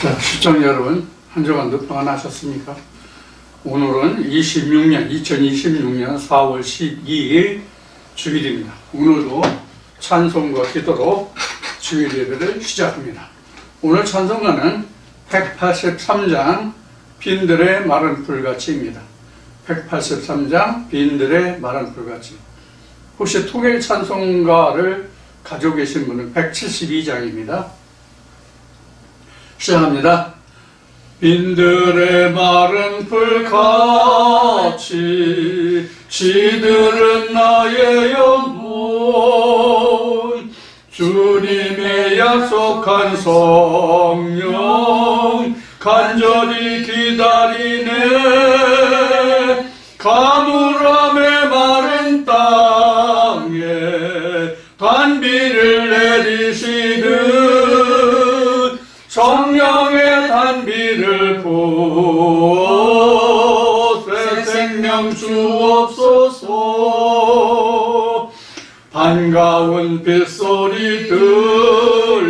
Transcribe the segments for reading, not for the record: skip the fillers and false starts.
자, 시청자 여러분, 한 주간도 평안하셨습니까? 오늘은 2026년 4월 12일 주일입니다. 오늘도 찬송과 기도로 주일 예배를 시작합니다. 오늘 찬송가는 183장 빈들의 마른 풀같이입니다. 183장 빈들의 마른 풀같이. 혹시 통일 찬송가를 가지고 계신 분은 172장입니다. 시작합니다. 빈들의 마른 풀같이 시들은 나의 영혼, 주님의 약속한 성령 간절히 기다리네. 가물함의 마른 땅에 단비를 내리시듯 성령의 단비를 부어 새 생명 주옵소서. 반가운 빗소리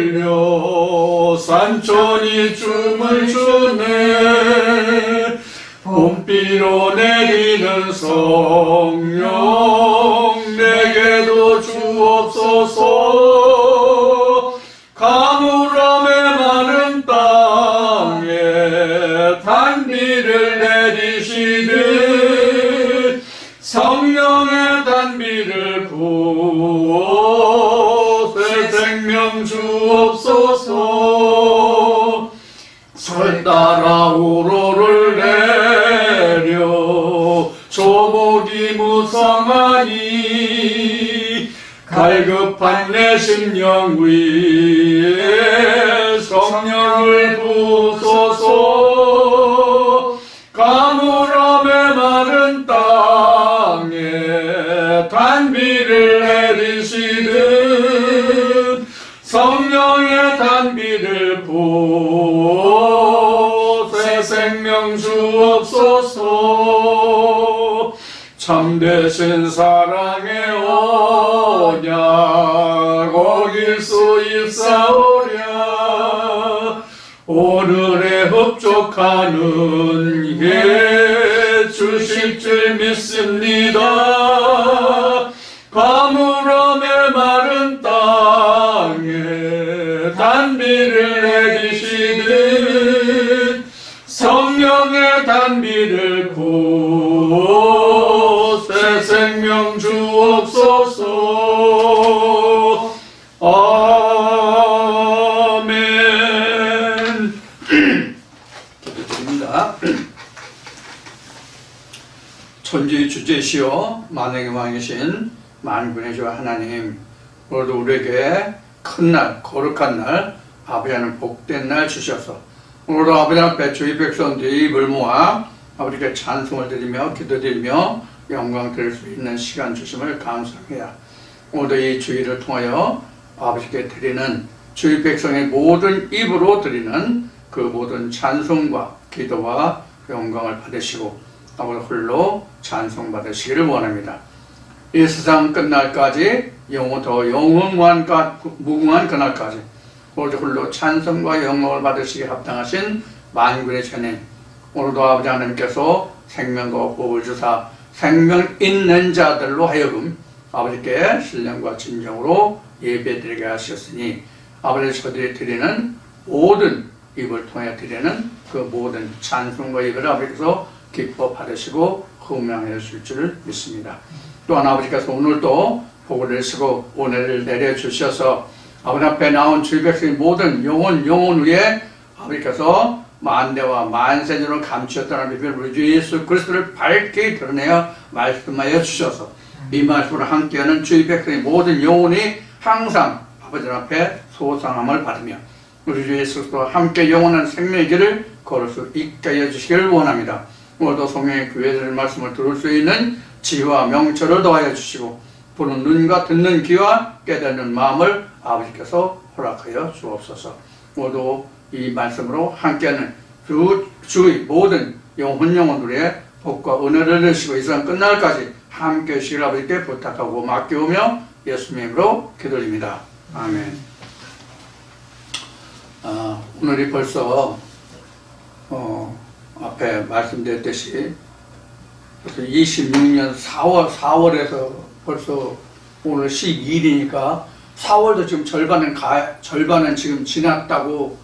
들려 산천이 춤을 추네. 봄비로 내리는 성령 내게도 주옵소서. 가물함의 마른 땅에 단비를 내리시듯 성령의 단비를 부어 새 생명 주옵소서. 설 따라 우로를 내려 조목이 무성하니 갈급한 내 심령 위에 성령을 부소서. 가물함의 마른 땅에 단비를 내리시듯 성령의 단비를 부어 새 생명 주옵소서. 참되신 사랑의 언약 어길 수 있사오랴. 오늘의 흡족하는 예 주실 줄 믿습니다. 가물함의 마른 땅에 단비를 내리시듯 성령의 단비를 부어 새 생명 주옵소서. 아멘. 기도드립니다. 천지의 주제시여 만왕의 왕이신 만군의 주 하나님, 오늘도 우리에게 큰 날, 거룩한 날, 아버지 하나님 복된 날 주셔서 오늘도 아버지 앞에 주의 백성들이 입을 모아 아버지께 찬송을 드리며 기도드리며 영광 드릴 수 있는 시간 주심을 감사합니다. 오늘도 이 주일을 통하여 아버지께 드리는 주의 백성의 모든 입으로 드리는 그 모든 찬송과 기도와 영광을 받으시고 아버지 홀로 찬송 받으시기를 원합니다. 이 세상 끝날까지 더 영원한 무궁한 그날까지 오늘도 홀로 찬송과 영광을 받으시기 합당하신 만군의 주님, 오늘도 아버지 하나님께서 생명과 호흡을 주사 생명 있는 자들로 하여금 아버지께 신령과 진정으로 예배드리게 하셨으니 아버지 저들이 드리는 모든 입을 통해 드리는 그 모든 찬송과 예배를 아버지께서 기뻐 받으시고 흠양해 주실 줄 믿습니다. 또한 아버지께서 오늘도 복을 내시고 은혜를 내려주셔서 아버지 앞에 나온 주의 백성의 모든 영혼 위에 아버지께서 만대와 만세전으로 감추었던 하나님의 우리 주 예수 그리스도를 밝게 드러내어 말씀하여 주셔서 이 말씀으로 함께하는 주의 백성의 모든 영혼이 항상 아버지 앞에 소상함을 받으며 우리 주 예수 그리스도와 함께 영원한 생명의 길을 걸을 수 있게 하여 주시기를 원합니다. 오늘도 성령의 교회들 말씀을 들을 수 있는 지혜와 명철을 더하여 주시고 보는 눈과 듣는 귀와 깨닫는 마음을 아버지께서 허락하여 주옵소서. 모두 이 말씀으로 함께하는 주의 모든 영혼들의 복과 은혜를 내시고 이 세상 끝날까지 함께 하시길 아버지께 부탁하고 맡겨오며 예수님으로 기도드립니다. 아멘. 오늘이 벌써 앞에 말씀드렸듯이 벌써 26년 4월에서 벌써 오늘 12일이니까 4월도 지금 절반은 지금 지났다고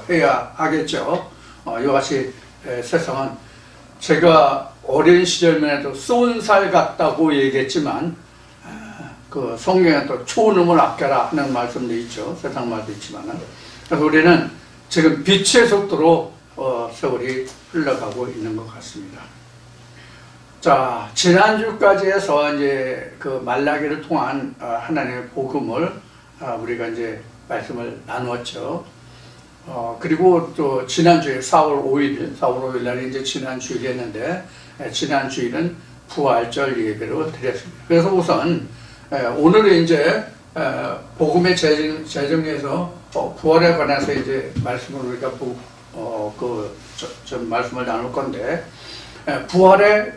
해야 하겠죠. 이같이 세상은 제가 어린 시절만 해도 쏜 살 같다고 얘기했지만 그 성경에 또 초놈을 아껴라 하는 말씀도 있죠. 세상 말도 있지만은. 그래서 우리는 지금 빛의 속도로 세월이 흘러가고 있는 것 같습니다. 자, 지난주까지 해서 이제 그 말라기를 통한 하나님의 복음을 우리가 이제 말씀을 나누었죠. 그리고 또 지난주에 4월 5일 날이 이제 지난 주일이었는데, 지난 주일은 부활절 예배로 드렸습니다. 그래서 우선 오늘은 이제 복음의 재정에서 부활에 관해서 이제 말씀을 우리가 좀 말씀을 나눌 건데, 부활의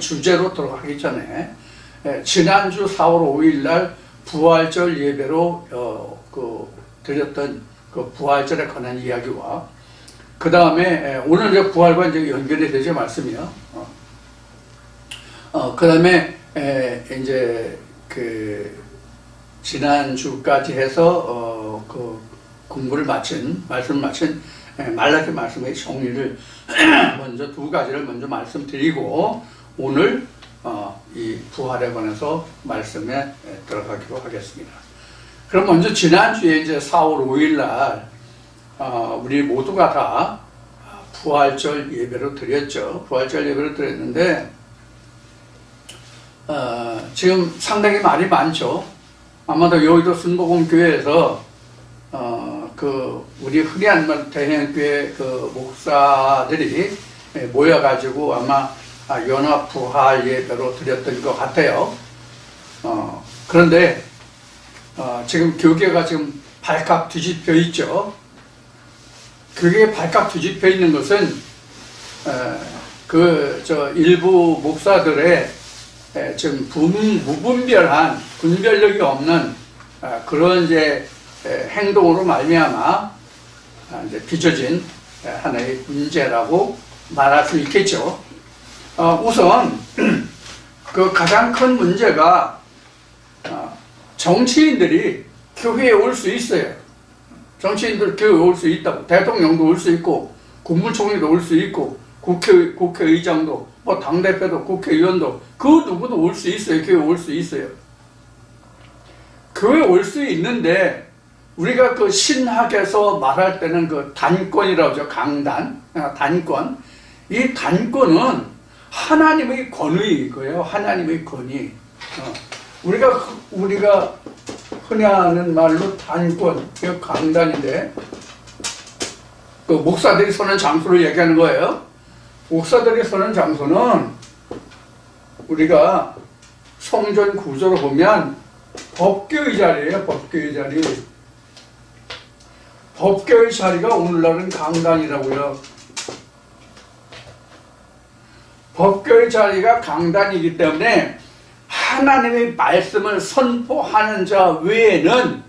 주제로 들어가기 전에 지난주 4월 5일 날 부활절 예배로 드렸던 그 부활절에 관한 이야기와 그 다음에 오늘 이제 부활과 이제 연결이 되죠, 말씀이요. 그 다음에 이제 그 지난주까지 해서 그 공부를 말씀을 마친 말라기 말씀의 정리를 먼저 두 가지를 먼저 말씀드리고 오늘 이 부활에 관해서 말씀에 들어가기로 하겠습니다. 그럼 먼저 지난주에 이제 4월 5일 날 우리 모두가 다 부활절 예배로 드렸죠. 부활절 예배를 드렸는데 지금 상당히 말이 많죠. 아마도 여의도 순복음교회에서 우리 흔히한 대형교회 그 목사들이 모여가지고 아마 연합 부활 예배로 드렸던 것 같아요. 그런데 지금 교계가 지금 발칵 뒤집혀 있죠. 교계에 발칵 뒤집혀 있는 것은 일부 목사들의 지금 무분별한 분별력이 없는 그런 이제 행동으로 말미암아 이제 빚어진 하나의 문제라고 말할 수 있겠죠. 우선 그 가장 큰 문제가 정치인들이 교회에 올 수 있어요. 정치인들 교회에 올 수 있다고. 대통령도 올 수 있고 국무총리도 올 수 있고 국회의장도 뭐 당대표도 국회의원도 그 누구도 올 수 있어요. 교회에 올 수 있어요. 교회에 올 수 있는데 우리가 그 신학에서 말할 때는 그 단권이라고 하죠. 강단, 단권. 이 단권은 하나님의 권위이고요. 하나님의 권위. 우리가 흔히 하는 말로 단권, 강단인데 그 목사들이 서는 장소를 얘기하는 거예요. 목사들이 서는 장소는 우리가 성전 구조로 보면 법궤의 자리예요. 법궤의 자리. 법궤의 자리가 오늘날은 강단이라고요. 법궤의 자리가 강단이기 때문에 하나님의 말씀을 선포하는 자 외에는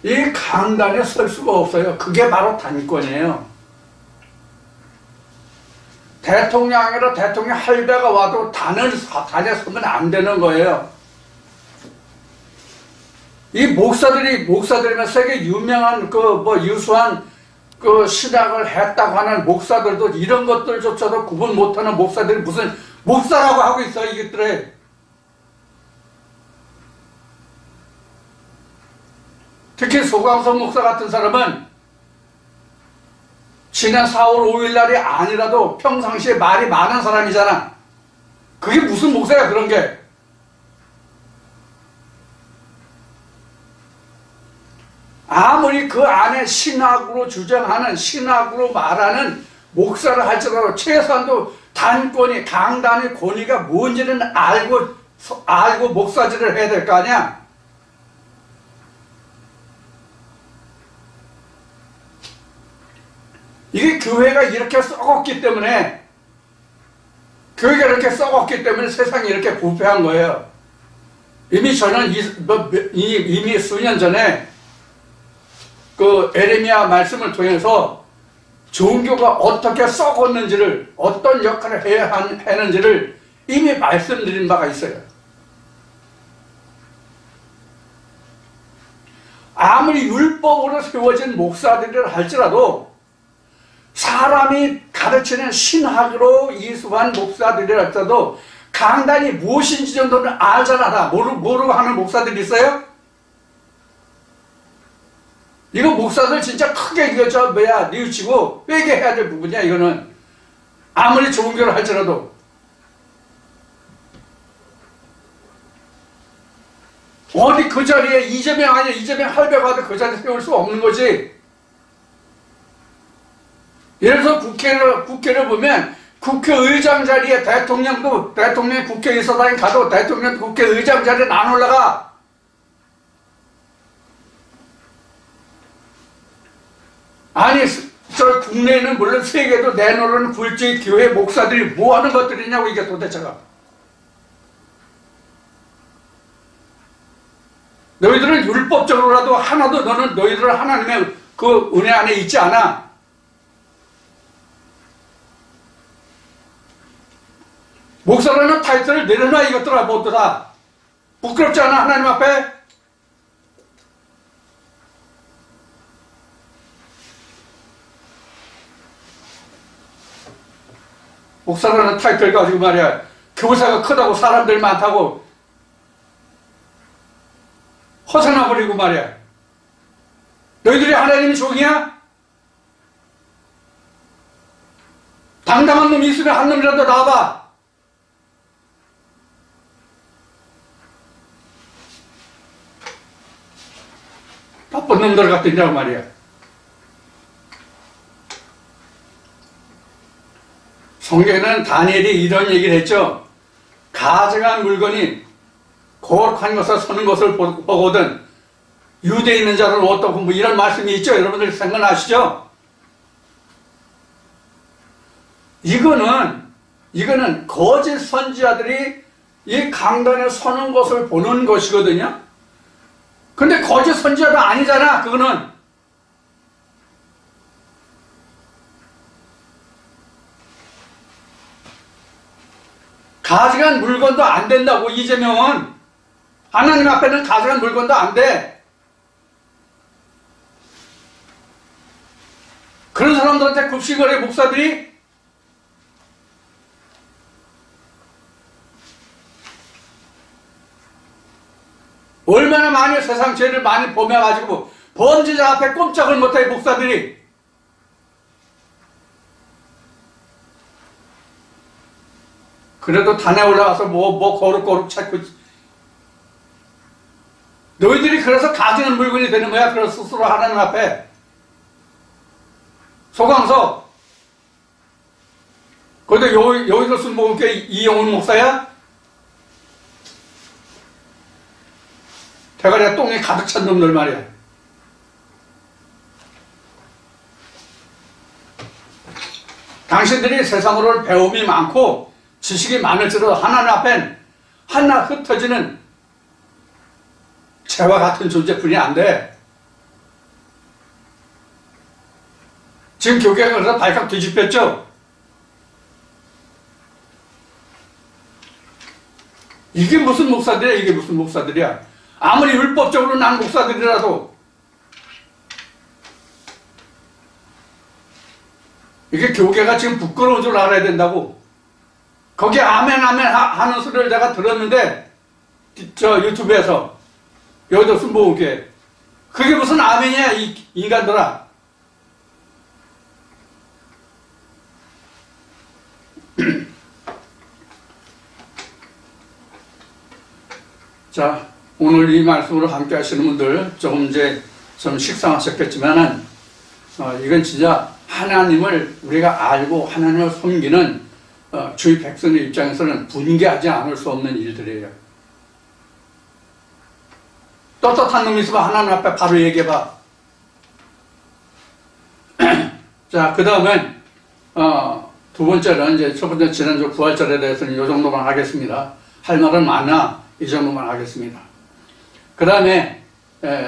이 강단에 설 수가 없어요. 그게 바로 단권이에요. 대통령이라 대통령 할배가 와도 단에 서면 안 되는 거예요. 이 목사들이면 세계 유명한 유수한 신학을 했다고 하는 목사들도 이런 것들조차도 구분 못하는 목사들이 무슨 목사라고 하고 있어, 이것들에. 특히 소강성 목사 같은 사람은 지난 4월 5일 날이 아니라도 평상시에 말이 많은 사람이잖아. 그게 무슨 목사야, 그런 게. 아무리 그 안에 신학으로 주장하는, 신학으로 말하는 목사를 할지라도 최소한도 단권이, 강단의 권위가 뭔지는 알고 목사질을 해야 될 거 아니야? 이게 교회가 이렇게 썩었기 때문에, 교회가 이렇게 썩었기 때문에 세상이 이렇게 부패한 거예요. 이미 저는 이미 수년 전에 그 에레미야 말씀을 통해서 종교가 어떻게 썩었는지를, 어떤 역할을 해야 하는지를 이미 말씀드린 바가 있어요. 아무리 율법으로 세워진 목사들이라 할지라도, 사람이 가르치는 신학으로 이수한 목사들이라 할지라도 강단이 무엇인지 정도는 알잖아. 모르고 하는 목사들이 있어요? 이거 목사들 진짜 크게 이거 뉘우치고 회개해야 될 부분이야. 이거는 아무리 좋은 교를 할지라도. 어디 그 자리에 이재명 아니야, 이재명 할배가도 그 자리에 세울 수 없는 거지. 예를 들어서 국회를 보면 국회의장 자리에 대통령이 국회의사당에 가도 대통령도 국회의장 자리에 안 올라가. 아니, 저 국내에는 물론 세계도 내놓는 굴지 교회 목사들이 뭐 하는 것들이냐고, 이게 도대체가. 너희들은 율법적으로라도 하나도 너희들은 하나님의 그 은혜 안에 있지 않아. 목사라는 타이틀을 내려놔, 이것들아, 뭐더라. 부끄럽지 않아, 하나님 앞에? 목사라는 타이틀 가지고 말이야, 교사가 크다고 사람들 많다고 허전해버리고 말이야. 너희들이 하나님의 종이야? 당당한 놈이 있으면 한 놈이라도 나와봐. 나쁜 놈들 같으냐고 말이야. 성경에는 다니엘이 이런 얘기를 했죠. 가증한 물건이 거룩한 것을 서는 것을 보거든 유대에 있는 자는 어떻고, 뭐 이런 말씀이 있죠. 여러분들 생각나시죠? 이거는 거짓 선지자들이 이 강단에 서는 것을 보는 것이거든요. 근데 거짓 선지자도 아니잖아, 그거는. 가증한 물건도 안 된다고, 이재명은. 하나님 앞에는 가증한 물건도 안 돼. 그런 사람들한테 급식거래 목사들이 얼마나 많이 세상 죄를 많이 범해가지고 범죄자 앞에 꼼짝을 못해, 목사들이. 그래도 단에 올라가서 뭐 거룩 찾고. 너희들이 그래서 가증한 물건이 되는 거야. 그래서 스스로 하나님 앞에. 소강석, 거기다 여기서 순복음교회 이영훈 목사야? 대가리가 똥에 가득 찬 놈들 말이야. 당신들이 세상으로 배움이 많고 지식이 많을지라도 하나님 앞엔 하나 흩어지는 재와 같은 존재뿐이 안 돼. 지금 교회가 그래서 발칵 뒤집혔죠? 이게 무슨 목사들이야, 이게 무슨 목사들이야. 아무리 율법적으로 난 목사들이라도 이게 교계가 지금 부끄러운 줄 알아야 된다고. 거기 아멘 하는 소리를 내가 들었는데, 저 유튜브에서. 여기도 순복음교회. 그게 무슨 아멘이야, 이 인간들아. 자, 오늘 이 말씀으로 함께 하시는 분들 조금 이제 좀 식상하셨겠지만은, 이건 진짜 하나님을 우리가 알고 하나님을 섬기는 주의 백성의 입장에서는 분개하지 않을 수 없는 일들이에요. 떳떳한 놈이 있으면 하나님 앞에 바로 얘기해봐. 자, 그 다음엔 두 번째는 이제 첫 번째 지난주 부활절에 대해서는 이 정도만 하겠습니다. 할 말은 많아. 이 정도만 하겠습니다. 그 다음에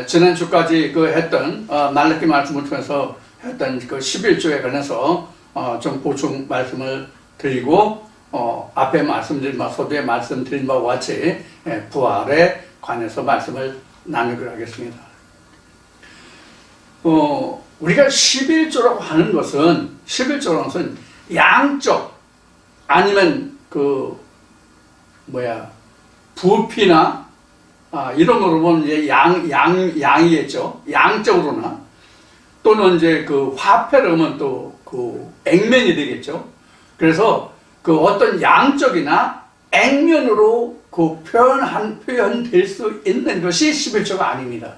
지난주까지 그 했던 말라기 말씀을 통해서 했던 그 11조에 관해서 좀 보충 말씀을 드리고 앞에 말씀드린 바 서두에 말씀드린 바와 같이 부활에 관해서 말씀을 나누기로 하겠습니다. 우리가 11조라고 하는 것은 양적 아니면 부피나 이런 거로 보면 이제 양이겠죠. 양적으로나 또는 이제 그 화폐로 하면 또 그 액면이 되겠죠. 그래서 그 어떤 양적이나 액면으로 그 표현될 수 있는 것이 11조가 아닙니다.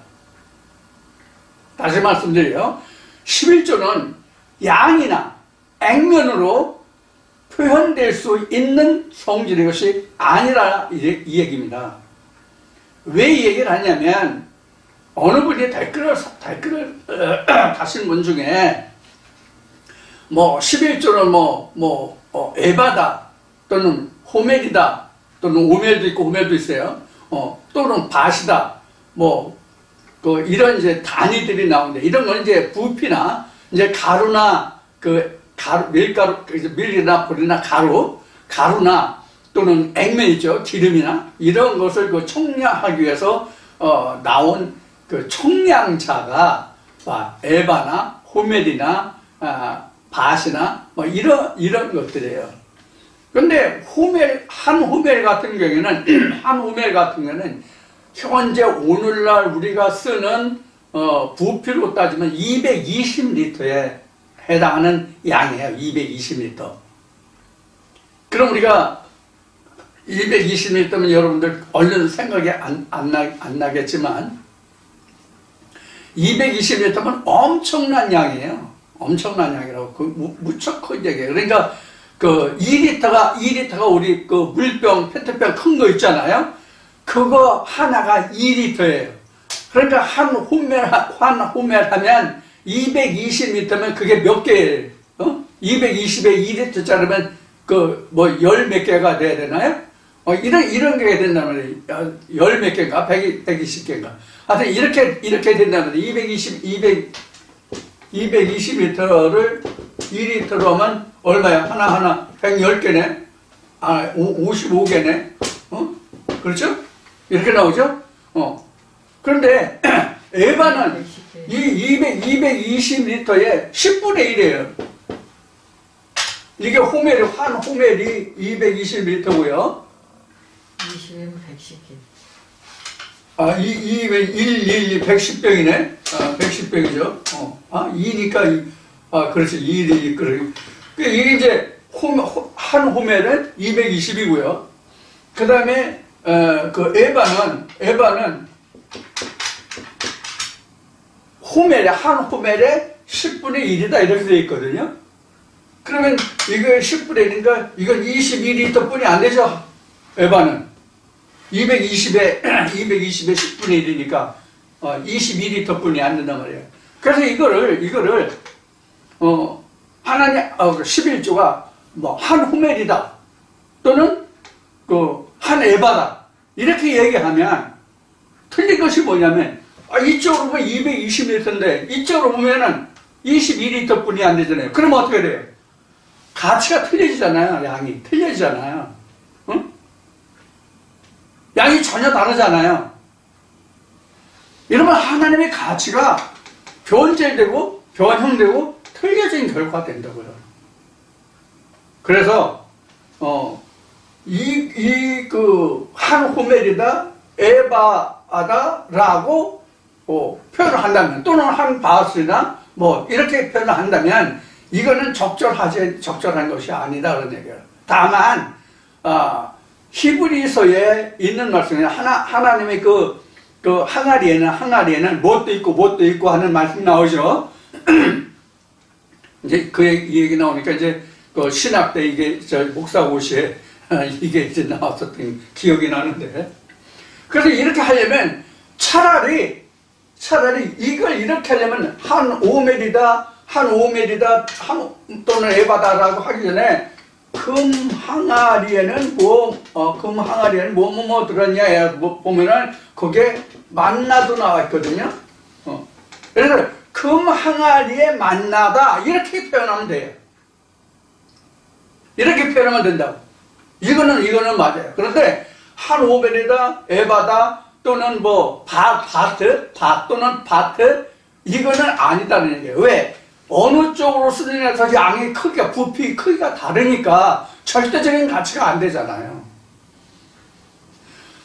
다시 말씀드려요. 11조는 양이나 액면으로 표현될 수 있는 성질의 것이 아니라 이 얘기입니다. 왜 이 얘기를 하냐면 어느 분이 댓글을 다신 분 중에 11조는 에바다 또는 호멜이다 또는 오멜도 있고 호멜도 있어요. 또는 밭이다 이런 이제 단위들이 나오는데 이런 건 이제 부피나 이제 가루나 밀가루 밀이나 불이나 가루나 또는 액면이죠. 기름이나 이런 것을 청량하기 위해서 나온 그 청량자가 에바나 호멜이나 밭이나 이런 것들이에요. 그런데 한 호멜 같은 경우에는 현재 오늘날 우리가 쓰는 부피로 따지면 220리터에 해당하는 양이에요. 220리터. 그럼 우리가 220리터면 여러분들 얼른 생각이 안 나겠지만 220리터면 엄청난 양이에요. 엄청난 양이라고 무척 큰 얘기예요. 그러니까 2리터가 우리 물병, 페트병 큰 거 있잖아요. 그거 하나가 2리터예요. 그러니까 한 호멜 하면 220리터면 그게 몇 개예요? 220에 2리터짜리면 열 몇 개가 돼야 되나요? 이런 게 된다면 열 몇 개인가? 120개인가? 하여튼 이렇게 된다면 220리터를 2리터로 하면 얼마야? 하나 110개네? 55개네? 그렇죠? 이렇게 나오죠? 그런데 에바는 220리터에 10분의 1이에요. 이게 한 호멜이 220리터고요. 20이면 110개. 110병이네? 110병이죠. 2니까, 그렇지. 2, 이게 이제, 한 호멜은 220이고요. 그 다음에, 에바는, 한 호멜에 10분의 1이다. 이렇게 되어 있거든요. 그러면, 이거 10분의 1이니까, 이건 22리터 뿐이 안 되죠. 에바는. 220에 10분의 1이니까 22리터 뿐이 안 된단 말이에요. 그래서 이거를 하나님 11조가 한 호멜이다 또는 한 에바다 이렇게 얘기하면 틀린 것이 뭐냐면 이쪽으로 보면 220리터인데 이쪽으로 보면은 22리터 뿐이 안 되잖아요. 그러면 어떻게 돼요? 가치가 틀려지잖아요. 양이 틀려지잖아요. 양이 전혀 다르잖아요. 이러면 하나님의 가치가 변질되고 변형되고 틀려진 결과가 된다고요. 그래서 한 호멜이다 에바다라고 표현을 한다면 또는 한 바스나 이렇게 표현을 한다면 이거는 적절한 것이 아니다 그런 얘기예요. 다만 히브리서에 있는 말씀에 하나님의 항아리에는 뭣도 있고 하는 말씀 나오죠. 이제 이 얘기 나오니까 이제 신학 때 이게 목사고시에 이게 이제 나왔었던 기억이 나는데 그래서 이렇게 하려면 차라리 이걸 이렇게 하려면 한 오멜이다 또는 에바다라고 하기 전에 금 항아리에는 뭐 들었냐 보면은 거기에 만나도 나와 있거든요. 그래서 금 항아리에 만나다 이렇게 표현하면 돼요. 이렇게 표현하면 된다고. 이거는 맞아요. 그런데 한 오벨이다, 에바다, 또는 뭐 바트 또는 바트, 이거는 아니다는 얘기예요. 왜? 어느 쪽으로 쓰느냐에서 양의 크기가, 부피 크기가 다르니까 절대적인 가치가 안 되잖아요.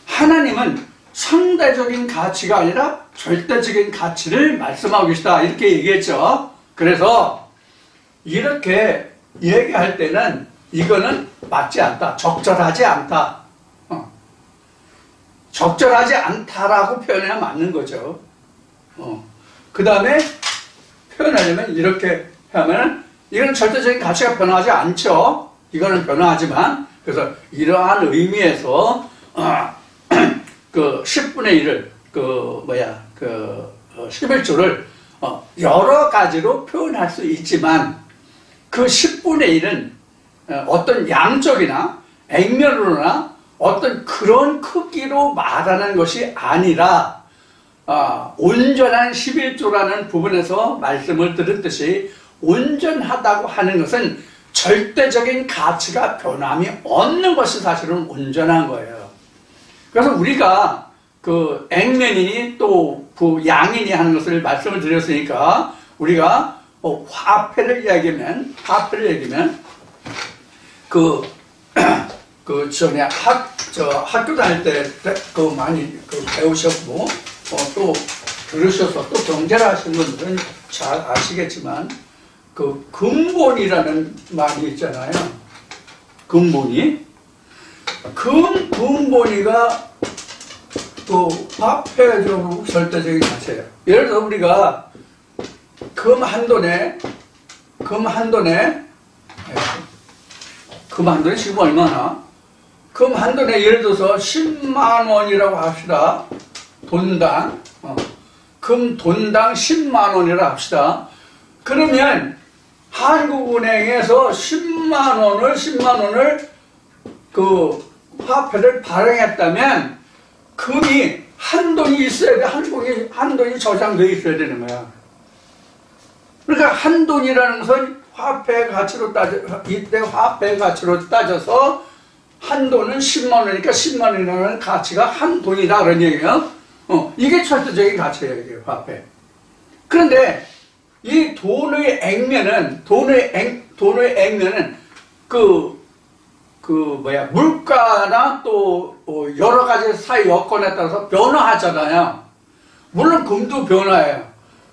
하나님은 상대적인 가치가 아니라 절대적인 가치를 말씀하고 계시다, 이렇게 얘기했죠. 그래서 이렇게 얘기할 때는 이거는 맞지 않다, 적절하지 않다, 적절하지 않다라고 표현해야 맞는 거죠. 그 다음에 표현하려면 이렇게 하면, 이건 절대적인 가치가 변하지 않죠. 이거는 변화하지만, 그래서 이러한 의미에서 그 10분의 1을 11조를 여러 가지로 표현할 수 있지만, 그 10분의 1은 어떤 양적이나 액면으로나 어떤 그런 크기로 말하는 것이 아니라, 온전한 11조라는 부분에서 말씀을 들었듯이 온전하다고 하는 것은 절대적인 가치가 변함이 없는 것이 사실은 온전한 거예요. 그래서 우리가 그 액면이니 또 그 양이니 하는 것을 말씀을 드렸으니까, 우리가 화폐를 얘기하면 전에 학교 다닐 때 많이 배우셨고, 또 들으셔서 또 경제를 하시는 분들은 잘 아시겠지만, 그 근본이라는 말이 있잖아요. 근본이가 그 화폐적으로 절대적인 가치예요. 예를 들어 우리가 금 한 돈에 지금 얼마나? 금 한 돈에 예를 들어서 10만 원이라고 합시다. 돈당. 금 돈당 10만 원이라고 합시다. 그러면 한국은행에서 10만 원을 그 화폐를 발행했다면, 금이 한 돈이 있어야 돼. 한 돈이 저장되어 있어야 되는 거야. 그러니까 한 돈이라는 것은 이때 화폐 가치로 따져서 한 돈은 10만 원이니까 10만 원이라는 가치가 한 돈이다, 그런 얘기예요. 이게 절대적인 가치예요, 이게 화폐. 그런데 이 돈의 액면은 물가나 또 여러 가지 사회 여건에 따라서 변화하잖아요. 물론 금도 변화해요.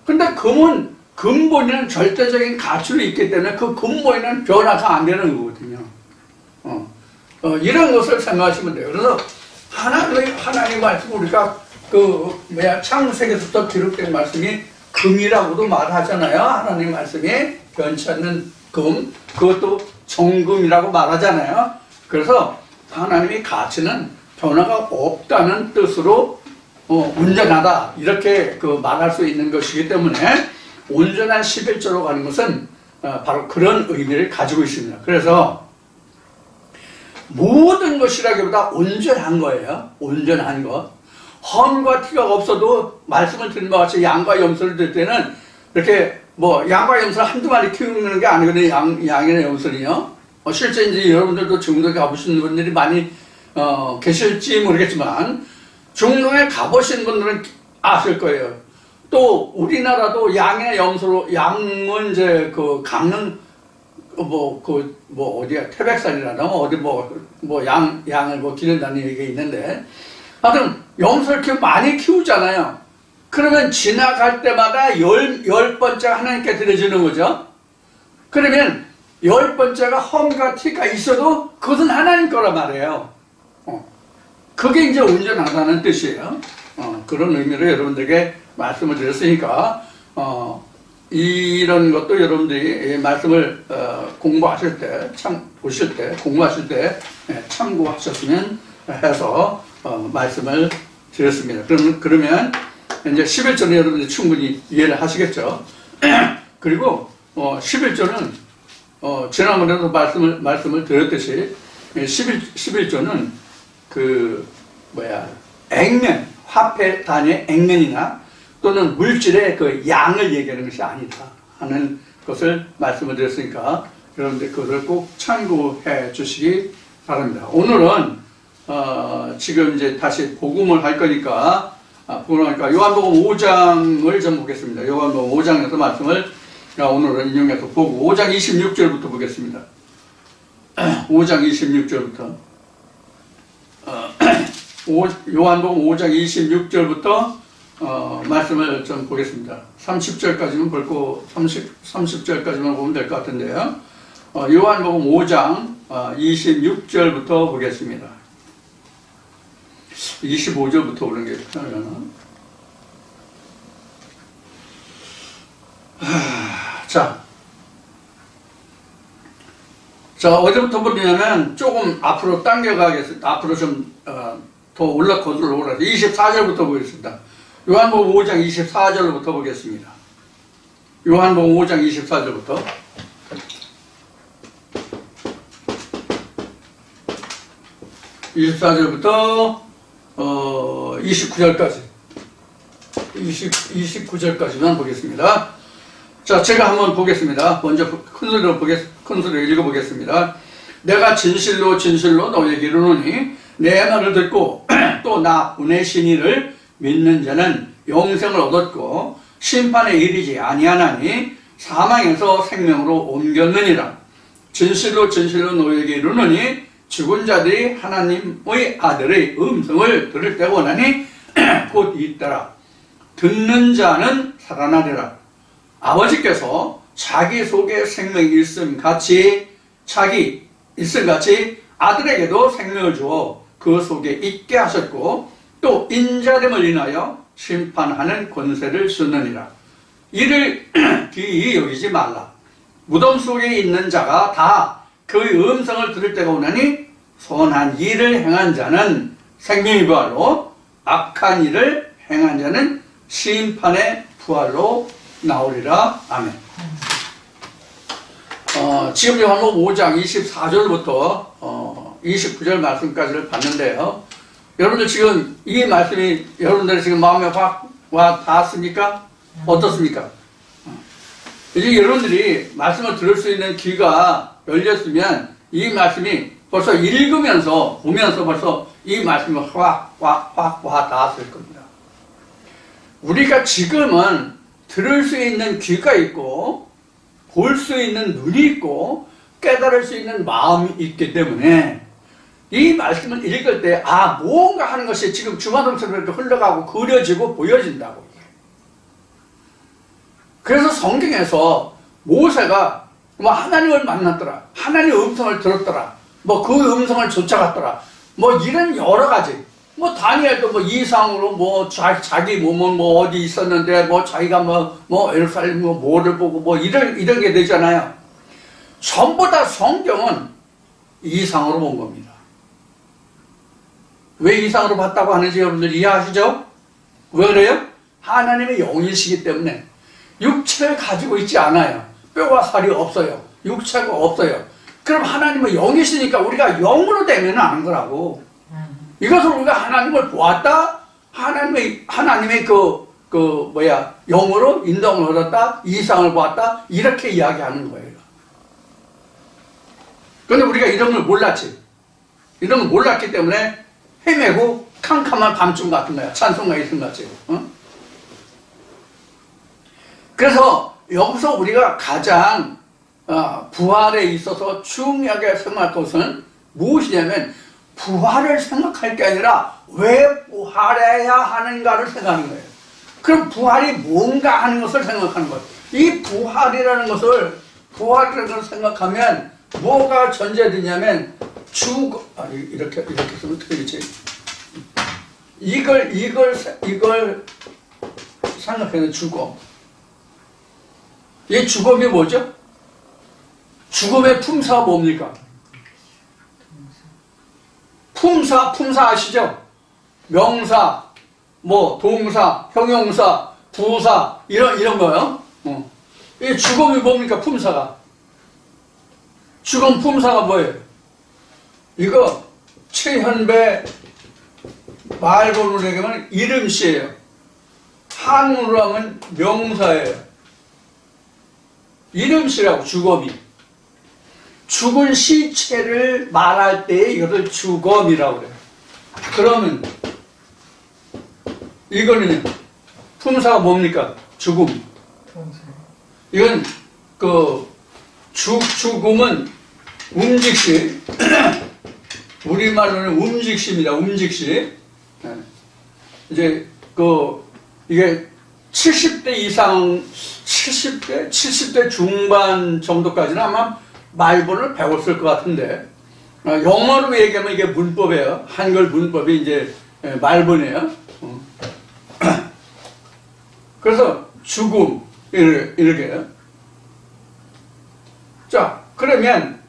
근데 금은 근본에는 절대적인 가치로 있기 때문에 그 근본에는 변화가 안 되는 거거든요. 이런 것을 생각하시면 돼요. 그래서 하나님 말씀, 우리가 창세기부터 기록된 말씀이 금이라고도 말하잖아요. 하나님 말씀이 변치 않는 금, 그것도 정금이라고 말하잖아요. 그래서 하나님의 가치는 변화가 없다는 뜻으로 온전하다, 이렇게 말할 수 있는 것이기 때문에 온전한 11조로 가는 것은 바로 그런 의미를 가지고 있습니다. 그래서 모든 것이라기보다 온전한 거예요. 온전한 것. 험과 티가 없어도 말씀을 드린 바와 같이 양과 염소를 들 때는 이렇게 양과 염소를 한두 마리 키우는 게 아니거든요. 양이나 염소는요. 실제 이제 여러분들도 중동에 가보시는 분들이 많이 계실지 모르겠지만, 중동에 가보신 분들은 아실 거예요. 또 우리나라도 양이나 염소로, 양은 이제 강릉 어디야, 태백산이라나 양을 기른다는 얘기가 있는데, 하여튼 염소를 이렇게 많이 키우잖아요. 그러면 지나갈 때마다 열 번째가 하나님께 드려지는 거죠. 그러면 10번째가 험과 티가 있어도 그것은 하나님 거란 말이에요. 그게 이제 온전하다는 뜻이에요. 그런 의미로 여러분들에게 말씀을 드렸으니까, 이런 것도 여러분들이 말씀을 공부하실 때, 공부하실 때 참고하셨으면 해서 말씀을 드렸습니다. 그러면 이제 11조는 여러분들이 충분히 이해를 하시겠죠. 그리고 11조는 지난번에도 말씀을 드렸듯이 11조는 액면, 화폐 단위의 액면이나 또는 물질의 그 양을 얘기하는 것이 아니다 하는 것을 말씀을 드렸으니까 여러분들 그것을 꼭 참고해 주시기 바랍니다. 오늘은 지금 이제 다시 복음을 할 거니까 요한복음 5장을 좀 보겠습니다. 요한복음 5장에서 말씀을 오늘은 인용해서 보고 5장 26절부터 보겠습니다. 5장 26절부터 요한복음 5장 26절부터 말씀을 좀 보겠습니다. 30절까지만 볼고 30절까지만 보면 될 것 같은데요. 요한복음 5장 26절부터 보겠습니다. 25절부터 오는 게 편하려나? 자, 어디부터 보냐면 조금 앞으로 당겨가겠습니다. 앞으로 좀 더 거슬러 올라서 24절부터 보겠습니다. 요한복음 5장 24절부터 보겠습니다. 요한복음 5장 24절부터 24절부터 29절까지 29절까지만 보겠습니다. 자, 제가 한번 보겠습니다. 먼저 큰 소리로 읽어보겠습니다. 내가 진실로 진실로 너에게 이르노니 내 말을 듣고 또 나 보내신 이를 믿는 자는 영생을 얻었고 심판에 이르지 아니하나니 사망에서 생명으로 옮겼느니라. 진실로 진실로 너에게 이르노니 죽은 자들이 하나님의 아들의 음성을 들을 때가 오나니 곧 이때라. 듣는 자는 살아나리라. 아버지께서 자기 속에 생명이 있음 같이 아들에게도 생명을 주어 그 속에 있게 하셨고 또 인자됨을 인하여 심판하는 권세를 주느니라. 이를 귀히 여기지 말라. 무덤 속에 있는 자가 다 그의 음성을 들을 때가 오나니 선한 일을 행한 자는 생명의 부활로 악한 일을 행한 자는 심판의 부활로 나오리라. 아멘. 지금 요한복음 5장 24절부터 29절 말씀까지를 봤는데요. 여러분들 지금 이 말씀이 여러분들 지금 마음에 확 와 닿았습니까? 어떻습니까? 이제 여러분들이 말씀을 들을 수 있는 귀가 열렸으면 이 말씀이 벌써 읽으면서 보면서 벌써 이 말씀이 확 와 닿았을 겁니다. 우리가 지금은 들을 수 있는 귀가 있고 볼 수 있는 눈이 있고 깨달을 수 있는 마음이 있기 때문에 이 말씀을 읽을 때 뭔가 하는 것이 지금 주마등처럼 이렇게 흘러가고 그려지고 보여진다고. 그래서 성경에서 모세가 뭐 하나님을 만났더라, 하나님의 음성을 들었더라, 뭐 그 음성을 쫓아갔더라, 뭐 이런 여러 가지, 뭐 다니엘도 뭐 이상으로 뭐 자기 몸은 뭐 어디 있었는데 뭐 자기가 뭐 예루살렘 뭐를 보고 뭐 이런 게 되잖아요. 전부 다 성경은 이상으로 본 겁니다. 왜 이상으로 봤다고 하는지 여러분들 이해하시죠? 왜 그래요? 하나님의 영이시기 때문에 육체를 가지고 있지 않아요. 뼈와 살이 없어요. 육체가 없어요. 그럼 하나님은 영이시니까 우리가 영으로 되면 아는 거라고. 이것을 우리가 하나님을 보았다. 하나님의 영으로 인정을 얻었다. 이상을 보았다. 이렇게 이야기하는 거예요. 그런데 우리가 이런 걸 몰랐지. 이런 걸 몰랐기 때문에 헤매고 캄캄한 밤중 같은 거야. 찬송가 있음같이. 그래서 여기서 우리가 가장 부활에 있어서 중요하게 생각할 것은 무엇이냐면 부활을 생각할 게 아니라 왜 부활해야 하는가를 생각하는 거예요. 그럼 부활이 뭔가 하는 것을 생각하는 거예요. 이 부활이라는 것을 생각하면 뭐가 전제되냐면 이렇게 쓰면 어떻게 되지? 이걸 생각해서 죽음. 이 죽음이 뭐죠? 죽음의 품사가 뭡니까? 품사 아시죠? 명사, 뭐 동사, 형용사, 부사 이런 거요. 이 죽음이 뭡니까? 품사가. 죽음 품사가 뭐예요? 이거 최현배 말본으로 얘기하면 이름씨예요. 한문으로 하면 명사예요. 이름씨라고, 주검이. 죽은 시체를 말할 때 이것을 주검이라고 그래요. 그러면 이거는 품사가 뭡니까? 죽음. 동사. 이건 죽음은 움직시. 우리말로는 움직시입니다. 움직시. 이제 이게 70대 이상, 70대 중반 정도까지는 아마 말본을 배웠을 것 같은데, 영어로 얘기하면 이게 문법이에요. 한글 문법이 이제 말본이에요. 그래서 죽음, 이렇게. 자, 그러면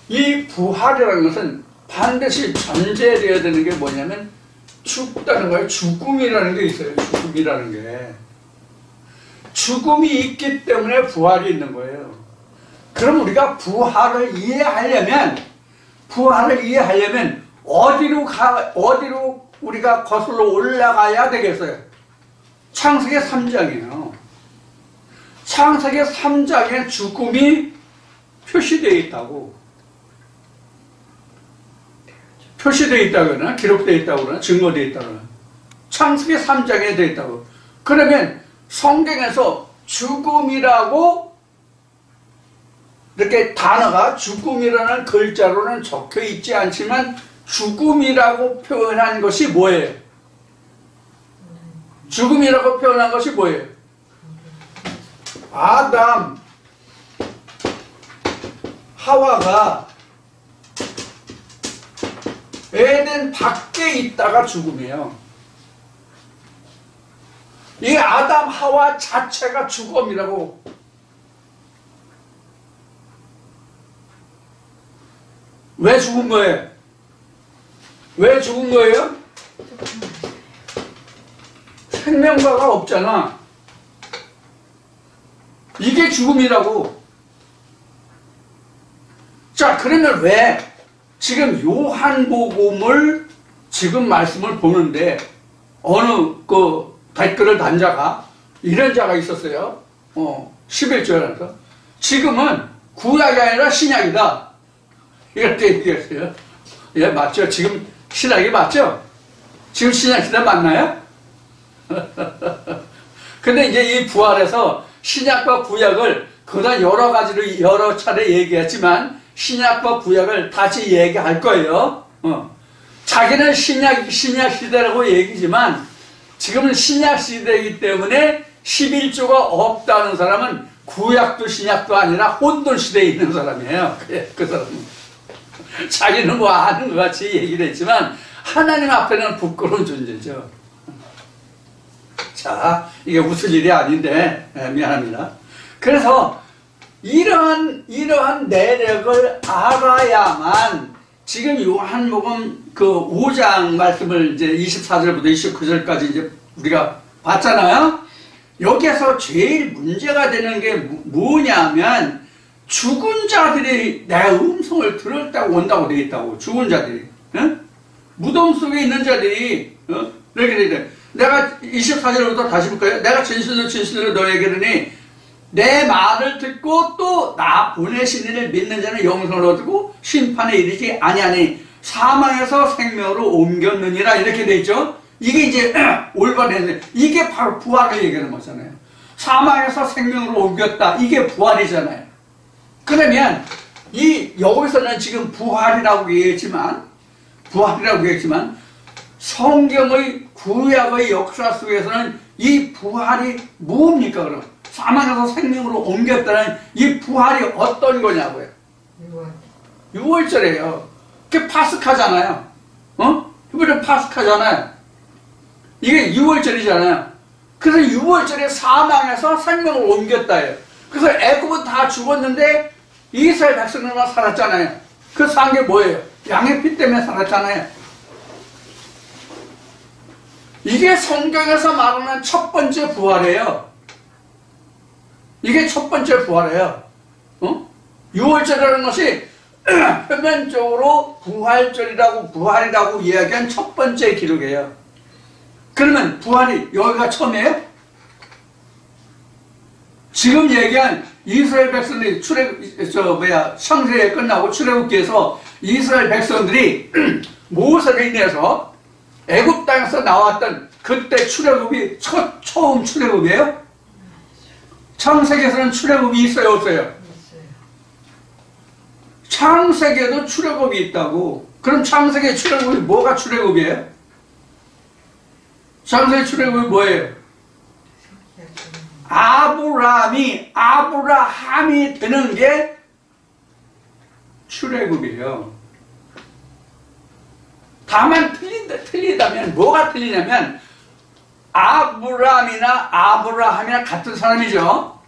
이 부활이라는 것은 반드시 전제되어야 되는 게 뭐냐면 죽다는 거예요. 죽음이라는 게 있어요. 죽음이라는 게. 죽음이 있기 때문에 부활이 있는 거예요. 그럼 우리가 부활을 이해하려면 어디로 우리가 거슬러 올라가야 되겠어요? 창세기 3장이에요. 창세기 3장에 죽음이 표시되어 있다고. 표시되어 있다거나 기록되어 있다거나 증거되어 있다거나 창세기 3장에 되어 있다고. 그러면 성경에서 죽음이라고 이렇게 단어가 죽음이라는 글자로는 적혀 있지 않지만 죽음이라고 표현한 것이 뭐예요? 죽음이라고 표현한 것이 뭐예요? 아담, 하와가 에덴 밖에 있다가 죽음이에요. 이 아담, 하와 자체가 죽음이라고. 왜 죽은 거예요? 왜 죽은 거예요? 생명과가 없잖아. 이게 죽음이라고. 자, 그러면 왜 지금 요한복음을 지금 말씀을 보는데 어느 댓글을 단 자가 이런 자가 있었어요. 11절에서 지금은 구약이 아니라 신약이다. 이렇게 얘기했어요. 예, 맞죠? 지금 신약이 맞죠? 지금 신약 시대 맞나요? 근데 이제 이 부활에서 신약과 구약을 그동안 여러 가지로 여러 차례 얘기했지만 신약과 구약을 다시 얘기할 거예요. 자기는 신약 시대라고 얘기지만 지금은 신약 시대이기 때문에 11조가 없다는 사람은 구약도 신약도 아니라 혼돈 시대에 있는 사람이에요. 그 사람은. 자기는 뭐 아는 것 같이 얘기를 했지만 하나님 앞에는 부끄러운 존재죠. 자, 이게 웃을 일이 아닌데 미안합니다. 그래서 이러한 내력을 알아야만 지금 요한복음 5장 말씀을 이제 24절부터 29절까지 이제 우리가 봤잖아요. 여기에서 제일 문제가 되는 게 뭐냐면 죽은 자들이 내 음성을 들을 때 온다고 되어 있다고. 죽은 자들이. 무덤 속에 있는 자들이 이렇게 되어 있다. 내가 24절부터 다시 볼까요? 내가 진실로 너에게 이르니 내 말을 듣고 또 나 보내신 이를 믿는 자는 영생을 얻고 심판에 이르지 아니하니 사망에서 생명으로 옮겼느니라. 이렇게 되어 있죠. 이게 이제 올바른, 이게 바로 부활을 얘기하는 거잖아요. 사망에서 생명으로 옮겼다. 이게 부활이잖아요. 그러면 여기서는 지금 부활이라고 얘기했지만 성경의 구약의 역사 속에서는 이 부활이 뭡니까? 그럼 사망에서 생명으로 옮겼다는 이 부활이 어떤 거냐고요? 6월절이에요. 그게 파스카잖아요. 이번에 파스카잖아요. 이게 6월절이잖아요. 그래서 6월절에 사망에서 생명을 옮겼다예요. 그래서 애굽은 다 죽었는데 이스라엘 백성들만 살았잖아요. 그 산 게 뭐예요? 양의 피 때문에 살았잖아요. 이게 성경에서 말하는 첫 번째 부활이에요. 이게 첫 번째 부활이에요. 6월절이라는 것이 표면적으로 부활이라고 이야기한 첫 번째 기록이에요. 그러면 부활이 여기가 처음이에요? 지금 얘기한 이스라엘 백성들이 창세기에 끝나고 출애굽기에서 이스라엘 백성들이 모세를 인해서 애굽 땅에서 나왔던 그때 출애굽이 처음 출애굽이에요? 창세기에서는 출애굽이 있어요, 없어요? 있어요. 창세기에도 출애굽이 있다고. 그럼 창세기 출애굽이 뭐가 출애굽이에요? 창세기 출애굽이 뭐예요? 아브라함이 되는 게 출애굽이에요. 다만 틀리다면 뭐가 틀리냐면 아브라함이나 같은 사람이죠.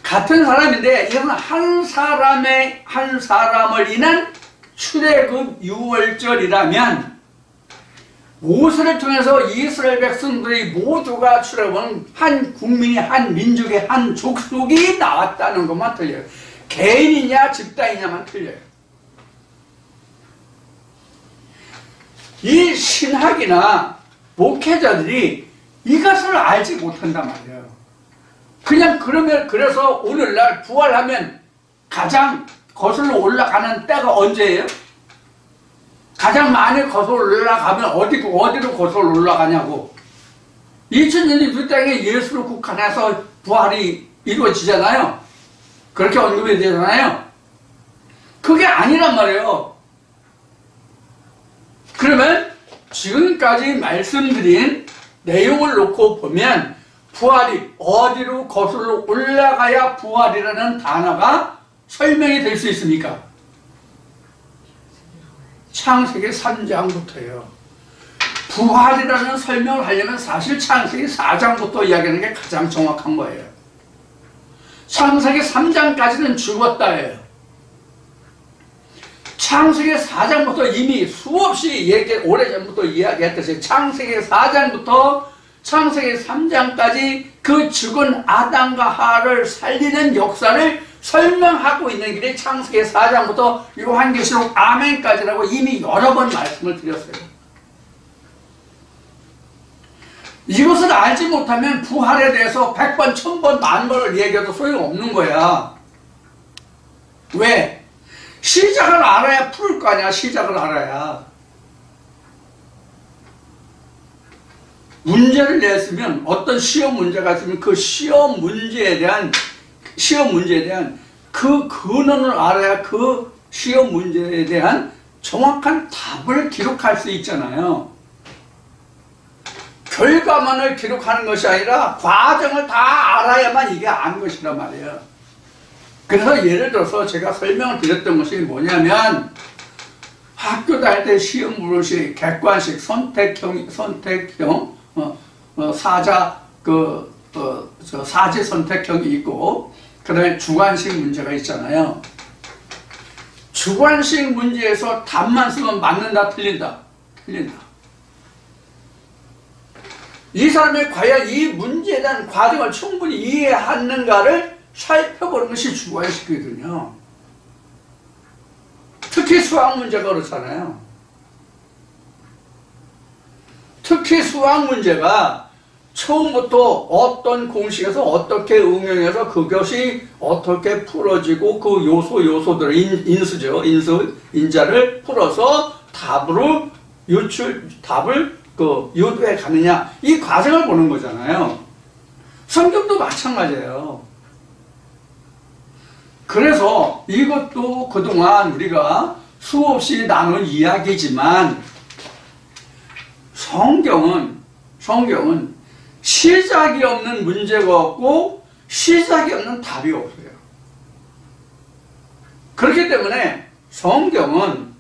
같은 사람인데 이건 한 사람을 인한 출애굽 유월절이라면 모세를 통해서 이스라엘 백성들이 모두가 출애굽은 한 국민이, 한 민족의 한 족속이 나왔다는 것만 틀려요. 개인이냐 집단이냐만 틀려요. 이 신학이나 목회자들이 이것을 알지 못한단 말이에요. 그냥 그래서 오늘날 부활하면 가장 거슬러 올라가는 때가 언제예요? 가장 많이 거슬러 올라가면 어디로 거슬러 올라가냐고. 2000년이 이 땅에 예수를 국한해서 부활이 이루어지잖아요. 그렇게 언급이 되잖아요. 그게 아니란 말이에요. 그러면 지금까지 말씀드린 내용을 놓고 보면 부활이 어디로 거슬러 올라가야 부활이라는 단어가 설명이 될 수 있습니까? 창세기 3장부터예요. 부활이라는 설명을 하려면 사실 창세기 4장부터 이야기하는 게 가장 정확한 거예요. 창세기 3장까지는 죽었다예요. 창세기 4장부터 이미 수없이 오래전부터 이야기했듯이 창세기 4장부터 창세기 3장까지 그 죽은 아담과 하와를 살리는 역사를 설명하고 있는 길이 창세기 4장부터 요한계시록 아멘까지라고 이미 여러 번 말씀을 드렸어요. 이것을 알지 못하면 부활에 대해서 100번, 1000번, 10,000번을 얘기해도 소용없는 거야. 왜? 시작을 알아야 풀 거 아니야. 시작을 알아야. 문제를 냈으면 어떤 시험 문제가 있으면 그 시험 문제에 대한 그 근원을 알아야 그 시험 문제에 대한 정확한 답을 기록할 수 있잖아요. 결과만을 기록하는 것이 아니라 과정을 다 알아야만 이게 아는 것이란 말이에요. 그래서 예를 들어서 제가 설명을 드렸던 것이 뭐냐면 학교 다닐 때 시험 문시 객관식 선택형 사제 선택형이 있고 그다음에 주관식 문제가 있잖아요. 주관식 문제에서 답만 쓰면 맞는다, 틀린다. 이 사람이 과연 이 문제에 대한 과정을 충분히 이해하는가를 살펴보는 것이 주관식이거든요. 특히 수학 문제가 그렇잖아요. 특히 수학 문제가 처음부터 어떤 공식에서 어떻게 응용해서 그것이 어떻게 풀어지고 그 요소들을 인자를 풀어서 답을 유도해 가느냐, 이 과정을 보는 거잖아요. 성경도 마찬가지예요. 그래서 이것도 그동안 우리가 수없이 나눈 이야기지만 성경은 시작이 없는 문제가 없고 시작이 없는 답이 없어요. 그렇기 때문에 성경은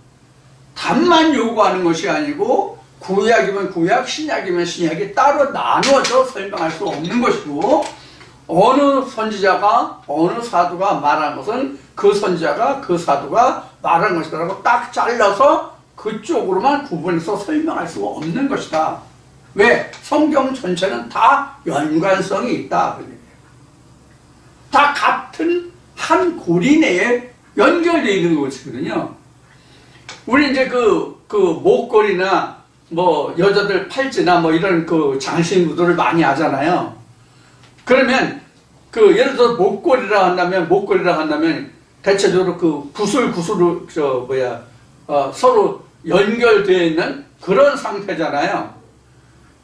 답만 요구하는 것이 아니고 구약이면 구약, 신약이면 신약이 따로 나누어서 설명할 수 없는 것이고 어느 선지자가 어느 사도가 말한 것은 그 선지자가 그 사도가 말한 것이라고 딱 잘라서 그쪽으로만 구분해서 설명할 수가 없는 것이다. 왜? 성경 전체는 다 연관성이 있다. 다 같은 한 고리 내에 연결되어 있는 것이거든요. 우리 이제 그 목걸이나 뭐 여자들 팔찌나 뭐 이런 그 장신구들을 많이 하잖아요. 그러면 그 예를 들어 목걸이라 한다면 대체적으로 그 구슬구슬로 서로 연결되어 있는 그런 상태잖아요.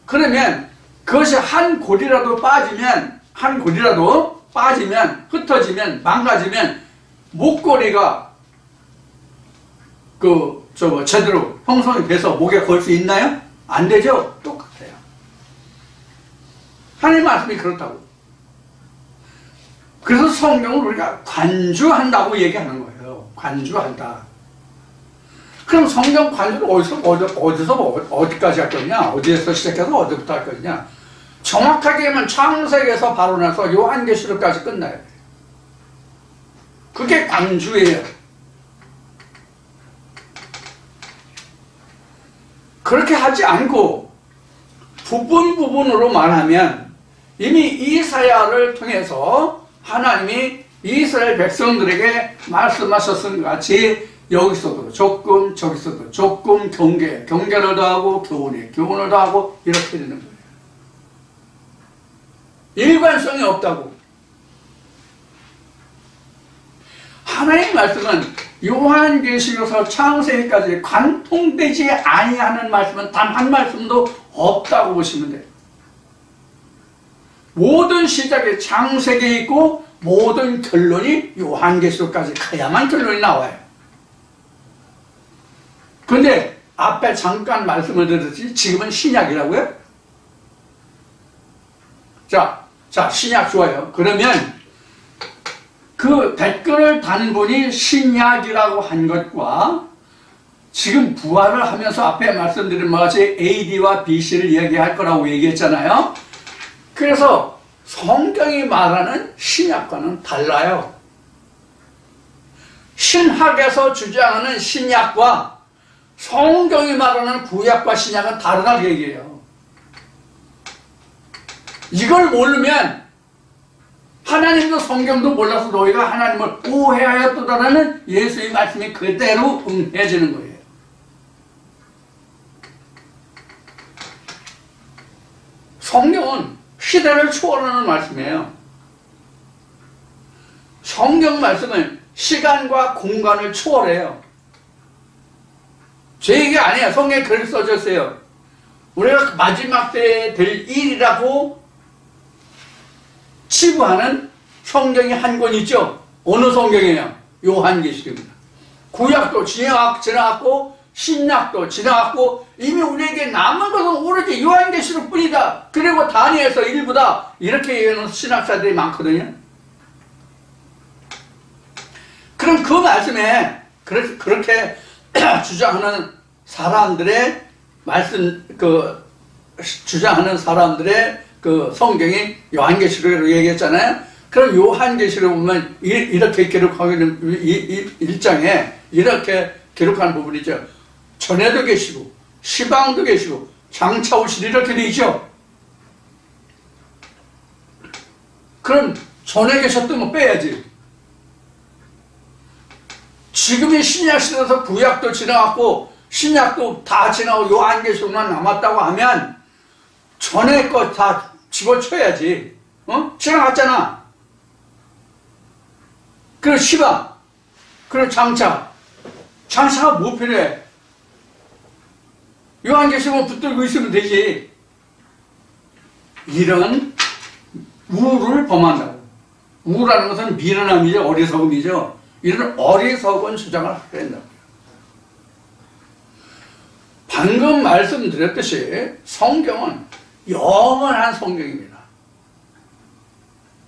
그러면 그것이 한 골이라도 빠지면 흩어지면 망가지면 목걸이가 제대로 형성이 돼서 목에 걸 수 있나요? 안 되죠? 똑같아요. 하나님 말씀이 그렇다고. 그래서 성경을 우리가 관주한다고 얘기하는 거예요. 관주한다. 그럼 성경 관주를 어디까지 할 거냐? 어디에서 시작해서 어디부터 할 거냐? 정확하게 하면 창세기에서 바로 나서 요한계시록까지 끝나야 돼요. 그게 관주예요. 그렇게 하지 않고 부분으로 말하면 이미 이사야를 통해서 하나님이 이스라엘 백성들에게 말씀하셨은 것 같이 여기서도 조금 저기서도 조금 경계를 더하고 교훈을 더하고 이렇게 되는 거예요. 일관성이 없다고. 하나님의 말씀은 요한계시록에서 창세기까지 관통되지 아니하는 말씀은 단 한 말씀도 없다고 보시면 돼요. 모든 시작이 창세기에 있고 모든 결론이 요한계시록까지 가야만 결론이 나와요. 근데 앞에 잠깐 말씀을 드렸지 지금은 신약이라고요? 자, 신약 좋아요. 그러면 그 댓글을 단 분이 신약이라고 한 것과 지금 부활을 하면서 앞에 말씀드린 것 같이 AD와 BC를 이야기할 거라고 얘기했잖아요. 그래서 성경이 말하는 신약과는 달라요. 신학에서 주장하는 신약과 성경이 말하는 구약과 신약은 다르다고 얘기해요. 이걸 모르면 하나님도 성경도 몰라서 너희가 하나님을 오해하였도다라는 예수의 말씀이 그대로 응해지는 거예요. 성경은 시대를 초월하는 말씀이에요. 성경 말씀은 시간과 공간을 초월해요. 제 얘기 아니에요. 성경에 그렇게 써져 있어요. 우리가 마지막 때에 될 일이라고 치부하는 성경이 한 권 있죠. 어느 성경이에요? 요한계시록입니다. 구약도 지나갔고 신약도 지나갔고 이미 우리에게 남은 것은 오로지 요한계시록 뿐이다. 그리고 다니엘서 일부다. 이렇게 얘기하는 신학자들이 많거든요. 그럼 그 말씀에 그렇게 주장하는 사람들의 주장하는 사람들의 그 성경이 요한계시록으로 얘기했잖아요. 그럼 요한계시록 보면 이렇게 기록하고 있는 1장에 이렇게 기록하는 부분이죠. 전에도 계시고 시방도 계시고 장차 오실 이렇게 돼 있죠. 그럼 전에 계셨던 거 빼야지. 지금이 신약 시대에서 구약도 지나갔고 신약도 다 지나고 요한계시록만 남았다고 하면 전에 거 다 집어쳐야지. 지나갔잖아. 그리고 시방, 그리고 장차가 뭐 필요해? 요한계시록만 붙들고 있으면 되지. 이런 우를 범한다고. 우라는 것은 미련함이죠. 어리석음이죠. 이런 어리석은 주장을 하게 된다고요. 방금 말씀드렸듯이 성경은 영원한 성경입니다.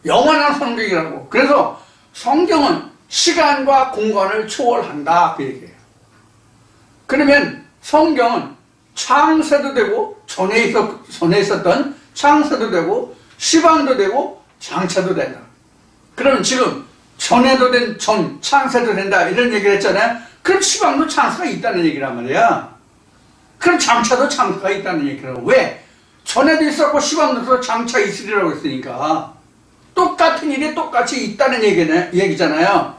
영원한 성경이라고. 그래서 성경은 시간과 공간을 초월한다 그 얘기예요. 그러면 성경은 창세도 되고 전에 있었던 창세도 되고 시방도 되고 장차도 된다. 그러면 지금 전에도 된 창세도 된다 이런 얘기를 했잖아요. 그럼 시방도 창세가 있다는 얘기란 말이야. 그럼 장차도 창세가 있다는 얘기라고. 왜? 전에도 있었고 시방도 있었고 장차 있으리라고 했으니까 똑같은 일이 똑같이 있다는 얘기잖아요.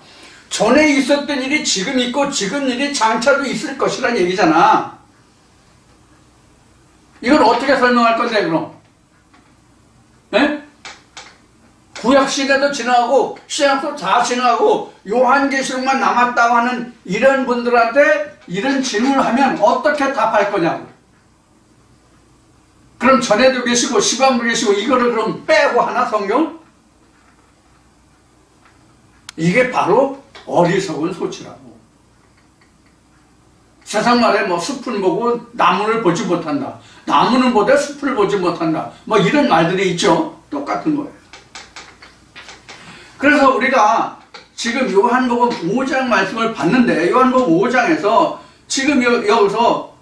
전에 있었던 일이 지금 있고 지금 일이 장차도 있을 것이란 얘기잖아. 이걸 어떻게 설명할 건데 그럼? 예? 구약시대도 지나가고 신약도 다 지나가고 요한계시록만 남았다고 하는 이런 분들한테 이런 질문을 하면 어떻게 답할 거냐고. 그럼 전에도 계시고 시방도 계시고 이거를 그럼 빼고 하나 성경? 이게 바로 어리석은 소치라고. 세상 말에 뭐 숲을 보고 나무를 보지 못한다. 나무는 보되 숲을 보지 못한다. 뭐 이런 말들이 있죠. 똑같은 거예요. 그래서 우리가 지금 요한복음 5장 말씀을 봤는데 요한복음 5장에서 지금 여기서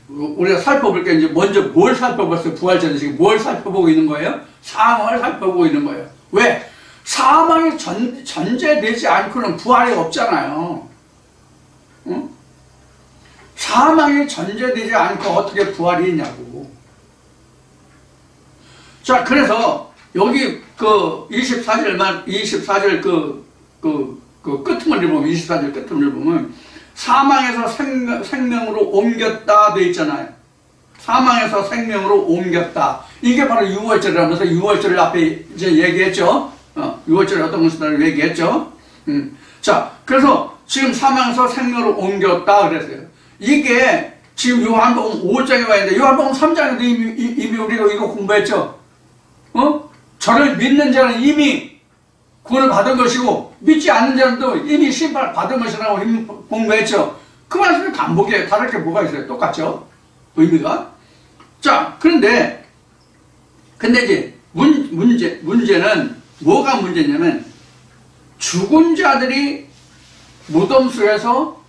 우리가 살펴볼 게 이제 먼저 뭘 살펴봤어요? 부활절에 지금 뭘 살펴보고 있는 거예요? 사망을 살펴보고 있는 거예요. 왜? 사망이 전제되지 않고는 부활이 없잖아요. 응? 사망이 전제되지 않고 어떻게 부활이 있냐고. 자, 그래서 여기 24절 끝을 보면 24절 끝을 보면 사망에서 생명으로 옮겼다 돼 있잖아요. 사망에서 생명으로 옮겼다. 이게 바로 6월절이라면서 6월절을 앞에 이제 얘기했죠. 6월절에 어떤 것이라고 얘기했죠. 자, 그래서 지금 사망에서 생명으로 옮겼다 그랬어요. 이게 지금 요한복음 5장에 와 있는데 요한복음 3장에도 이미 우리가 이거 공부했죠. 저를 믿는 자는 이미 구원을 받은 것이고 믿지 않는 자는 이미 심판을 받은 것이라고 공부했죠. 그 말씀이 반복이에요. 다를 게 뭐가 있어요? 똑같죠? 의미가. 자, 그런데 이제 문제는 뭐가 문제냐면 죽은 자들이 무덤 속에서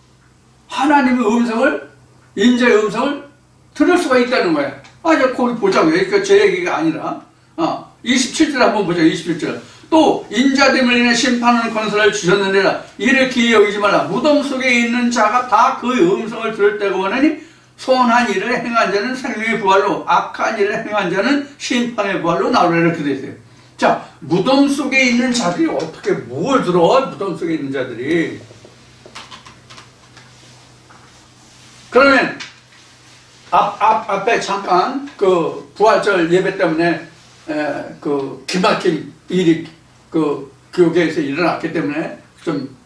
하나님의 음성을, 인자의 음성을 들을 수가 있다는 거예요. 이제 거기 보자고요. 그러니까 제 얘기가 아니라 27절 한번 보죠. 27절. 또 인자됨을 인해 심판하는 권세를 주셨느니라. 이를 기이 여기지 말라. 무덤 속에 있는 자가 다 그 음성을 들을 때가 오나니 선한 일을 행한 자는 생명의 부활로 악한 일을 행한 자는 심판의 부활로 나오라. 이렇게 되어 있어요. 자, 무덤 속에 있는 자들이 어떻게 뭘 들어? 무덤 속에 있는 자들이. 그러면 앞에 잠깐 그 부활절 예배 때문에 기막힌 일이 교회에서 일어났기 때문에 좀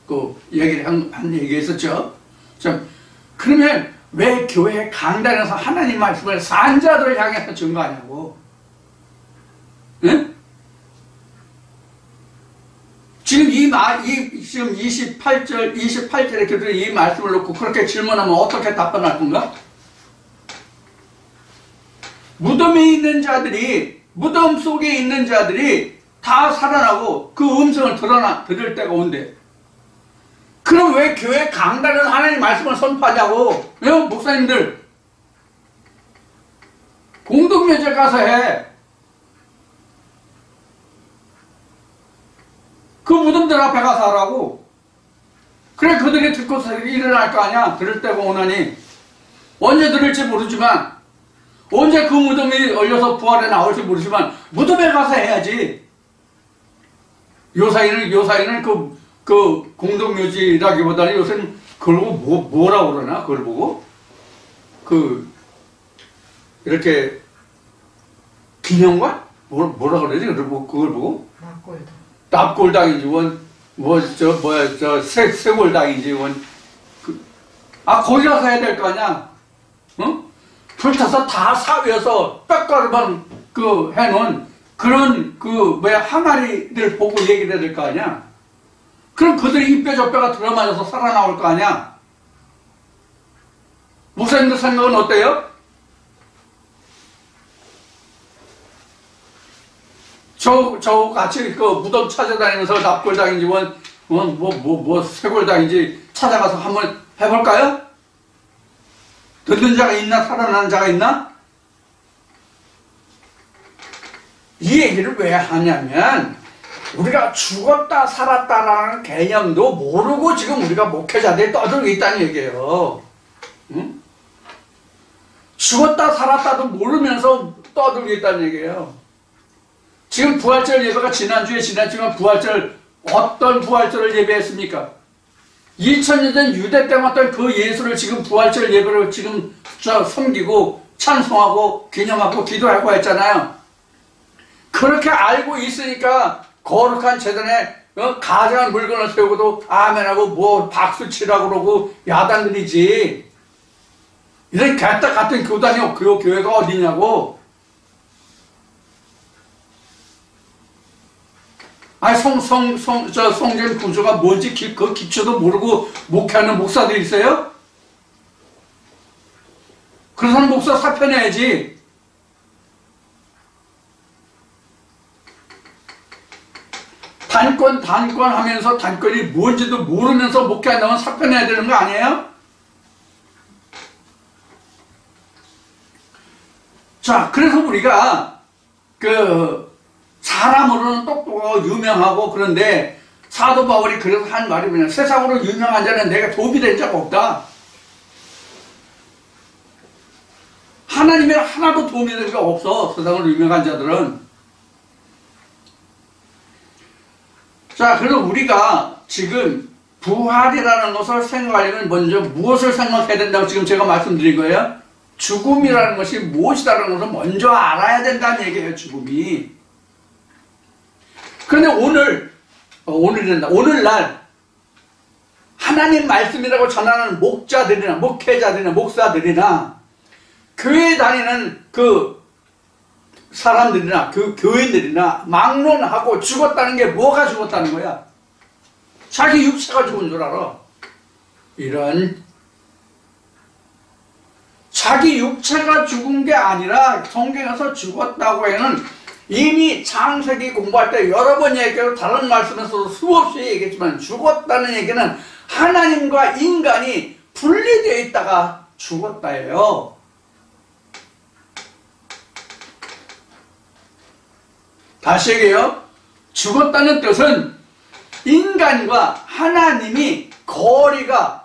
얘기를 한 얘기가 있었죠. 좀 그러면 왜 교회 강단에서 하나님 말씀을 산자들을 향해서 증거하냐고. 응? 지금 지금 28절에 교들이 이 말씀을 놓고 그렇게 질문하면 어떻게 답변할 건가? 무덤에 있는 자들이, 무덤 속에 있는 자들이 다 살아나고 그 음성을 들을 때가 온대. 그럼 왜 교회 강단에서 하나님 말씀을 선포하냐고. 목사님들 공동묘제 가서 해. 그 무덤들 앞에 가서 하라고. 그래 그들이 듣고서 일어날 거 아니야. 들을 때가 오나니. 언제 들을지 모르지만, 언제 그 무덤이 얼려서 부활에 나올지 모르지만 무덤에 가서 해야지. 요사이는 그 공동묘지라기보다는 요새는 그걸 보고 뭐라고 그러나? 그걸 보고 이렇게 기념관? 뭐라 그러지? 그걸 보고 납골당인지 쇠골당인지 거기 가서 해야 될 거 아니야? 불타서 다 사위어서 뼈가루만 해놓은 그런 항아리를 보고 얘기를 해야 될 거 아니야? 그럼 그들이 이 뼈 저 뼈가 들어맞아서 살아나올 거 아니야? 목사님들 생각은 어때요? 저 같이 무덤 찾아다니면서 납골당인지 쇠골당인지 찾아가서 한번 해볼까요? 듣는 자가 있나? 살아나는 자가 있나? 이 얘기를 왜 하냐면 우리가 죽었다 살았다라는 개념도 모르고 지금 우리가 목회자들이 떠들고 있다는 얘기예요. 응? 죽었다 살았다도 모르면서 떠들고 있다는 얘기예요. 지금 부활절 예배가 지난주에 지났지만 부활절 어떤 부활절을 예배했습니까? 2000년 전 유대 때 왔던 그 예수를 지금 부활절 예배로 지금 섬기고 찬송하고 기념하고 기도하고 했잖아요. 그렇게 알고 있으니까 거룩한 재단에 가증한 물건을 세우고도 아멘하고 뭐 박수치라고 그러고 야단들이지. 이런 개떡 같은 교단이 그 교회가 어디냐고. 아니 성전 구조가 뭔지 그 기초도 모르고 목회하는 목사들이 있어요? 그래서 목사 사표 내야지. 단권 하면서 단권이 뭔지도 모르면서 목회한다면 사표 내야 되는 거 아니에요? 자, 그래서 우리가 사람으로는 똑똑하고 유명하고 그런데 사도 바울이 그래서 한 말이 뭐냐, 세상으로 유명한 자는 내가 도움이 된 자가 없다. 하나님이 하나도 도움이 된 게 없어, 세상으로 유명한 자들은. 자, 그래서 우리가 지금 부활이라는 것을 생각하려면 먼저 무엇을 생각해야 된다고 지금 제가 말씀드린 거예요? 죽음이라는 것이 무엇이다라는 것을 먼저 알아야 된다는 얘기예요, 죽음이. 그런데 오늘날 하나님 말씀이라고 전하는 목자들이나 목회자들이나 목사들이나 교회 다니는 그 사람들이나 그 교인들이나 막론하고 죽었다는 게 뭐가 죽었다는 거야? 자기 육체가 죽은 줄 알아. 이런 자기 육체가 죽은 게 아니라 성경에서 죽었다고 해는 이미 창세기 공부할 때 여러 번 얘기하고 다른 말씀에서도 수없이 얘기했지만 죽었다는 얘기는 하나님과 인간이 분리되어 있다가 죽었다예요. 다시 얘기해요. 죽었다는 뜻은 인간과 하나님이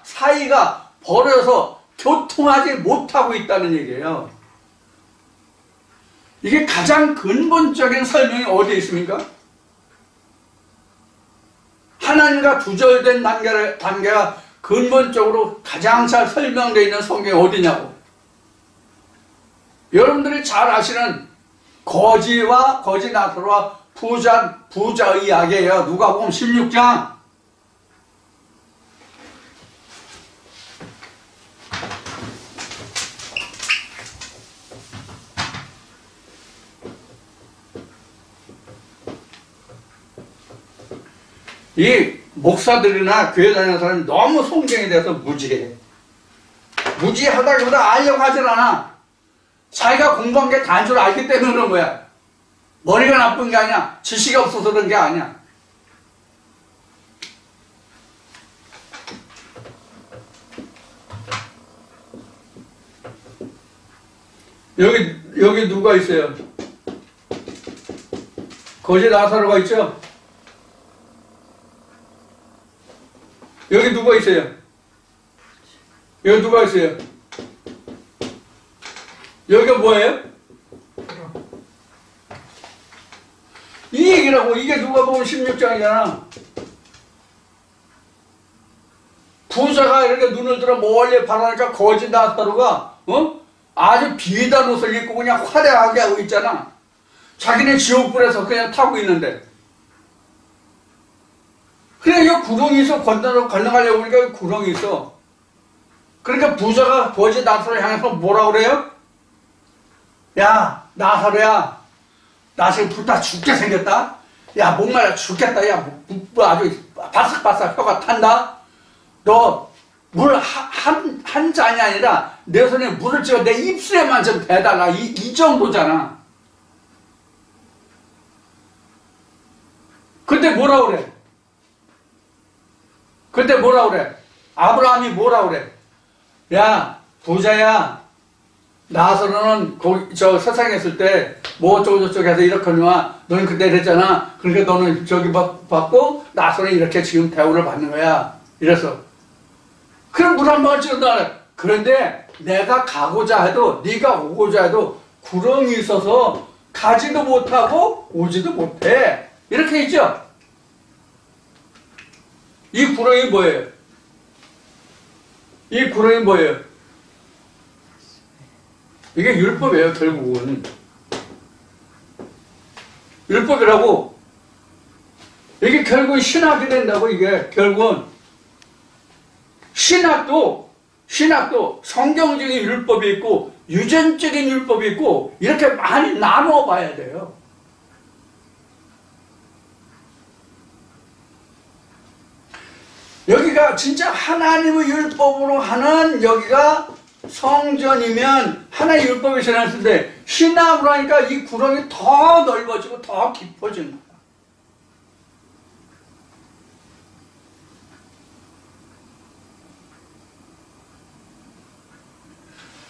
사이가 벌어져서 교통하지 못하고 있다는 얘기예요. 이게 가장 근본적인 설명이 어디에 있습니까? 하나님과 두절된 단계가 근본적으로 가장 잘 설명되어 있는 성경이 어디냐고. 여러분들이 잘 아시는 거지와 거지 나사로와 부자의 이야기예요. 누가복음 16장. 이 목사들이나 교회 다니는 사람이 너무 성경에 대해서 무지해. 무지하다기보다 알려고 하질 않아. 자기가 공부한 게 다인 줄 알기 때문에 그런 거야. 머리가 나쁜 게 아니야. 지식이 없어서 그런 게 아니야. 여기 누가 있어요? 거지 나사로가 있죠? 여기 누가 있어요? 여기 누가 있어요? 여기가 뭐예요? 이 얘기라고. 이게 누가복음 16장이잖아. 부자가 이렇게 눈을 들어 멀리 바라니까 거지 나사로가 아주 비단 옷을 입고 그냥 화려하게 하고 있잖아. 자기네 지옥불에서 그냥 타고 있는데. 그래, 여기 구렁이 있어. 건너가려고 보니까 여기 구렁이 있어. 그러니까 부자가 거지 나사로를 향해서 뭐라 그래요? 야, 나사로야. 나 지금 불타 죽게 생겼다? 야, 목말라 죽겠다. 야, 아주 바삭바삭 혀가 탄다? 너 물 한 잔이 아니라 내 손에 물을 찍어 내 입술에만 좀 대달라. 이 정도잖아. 근데 뭐라 그래? 아브라함이 뭐라 그래? 야, 부자야. 나사로는 저 세상에 있을 때 뭐 어쩌고저쩌고 해서 이렇게 하니까 너는 그때 그랬잖아. 그러니까 너는 저기 받고 나사로는 이렇게 지금 대우를 받는 거야. 이래서. 그럼 물 한 방울 찍어놔라. 그런데 내가 가고자 해도 네가 오고자 해도 구렁이 있어서 가지도 못하고 오지도 못해. 이렇게 있죠. 이 구렁이 뭐예요? 이 구렁이 뭐예요? 이게 율법이에요, 결국은. 율법이라고. 이게 결국은 신학이 된다고, 이게. 결국은. 신학도 성경적인 율법이 있고, 유전적인 율법이 있고, 이렇게 많이 나누어 봐야 돼요. 여기가 진짜 하나님의 율법으로 하는 여기가 성전이면 하나의 율법이 지났을 때 신학으로 하니까 이 구렁이 더 넓어지고 더 깊어지는 거야.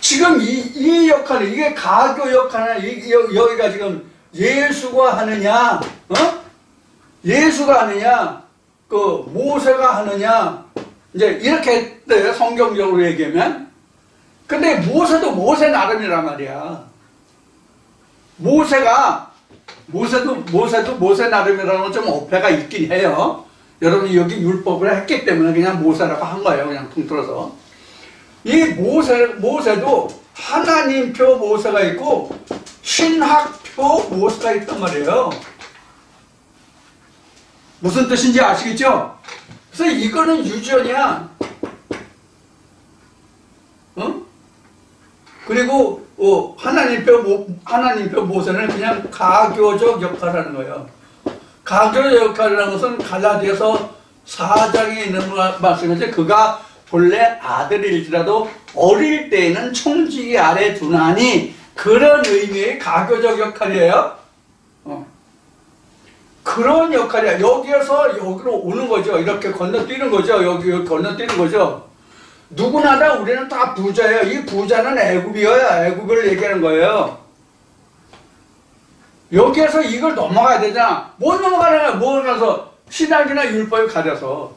지금 이 역할을, 이게 가교 역할을, 여기가 지금 예수가 하느냐, 예수가 하느냐, 모세가 하느냐, 이제 이렇게 돼요, 성경적으로 얘기하면. 근데 모세도 모세 나름이란 말이야. 모세도 모세 나름이라는 건 좀 어폐가 있긴 해요. 여러분이 여기 율법을 했기 때문에 그냥 모세라고 한 거예요, 그냥 통틀어서. 이 모세도 하나님표 모세가 있고 신학표 모세가 있단 말이에요. 무슨 뜻인지 아시겠죠? 그래서 이거는 유전이야. 그리고 하나님표 모세는 그냥 가교적 역할을 하는 거예요. 가교적 역할이라는 것은 갈라디아서 4장에 있는 말씀인데, 그가 본래 아들일지라도 어릴 때에는 총지기 아래 두나니, 그런 의미의 가교적 역할이에요. 그런 역할이야. 여기에서 여기로 오는 거죠. 이렇게 건너뛰는 거죠. 여기 건너뛰는 거죠. 누구나 다 우리는 다 부자예요. 이 부자는 애굽이어야 애굽을 얘기하는 거예요. 여기에서 이걸 넘어가야 되잖아. 못 넘어가는 거야. 뭐 가서 신학이나 율법을 가려서.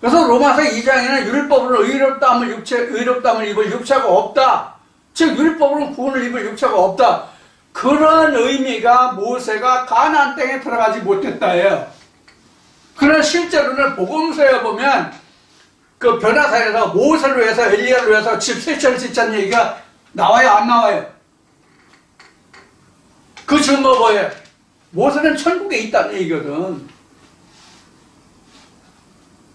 그래서 로마서 2장에는 율법으로 의롭다함을 입을 육체가 없다. 즉 율법으로 구원을 입을 육체가 없다. 그런 의미가 모세가 가나안 땅에 들어가지 못했다예요. 그러나 실제로는 복음서에 보면 그 변화사에서 모세를 위해서 엘리야를 위해서 집 세차를 짓자는 얘기가 나와요, 안 나와요? 그 증거 뭐예요? 모세는 천국에 있다는 얘기거든.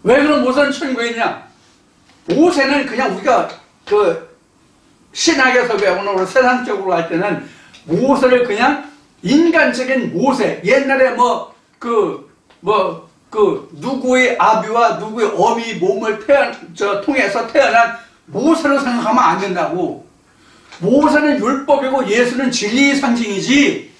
왜 그럼 모세는 천국에 있냐? 모세는 그냥 우리가 신학에서 배우는 세상적으로 할 때는 모세를 그냥 인간적인 모세, 옛날에 누구의 아비와 누구의 어미 몸을 통해서 태어난 모세로 생각하면 안 된다고. 모세는 율법이고 예수는 진리의 상징이지.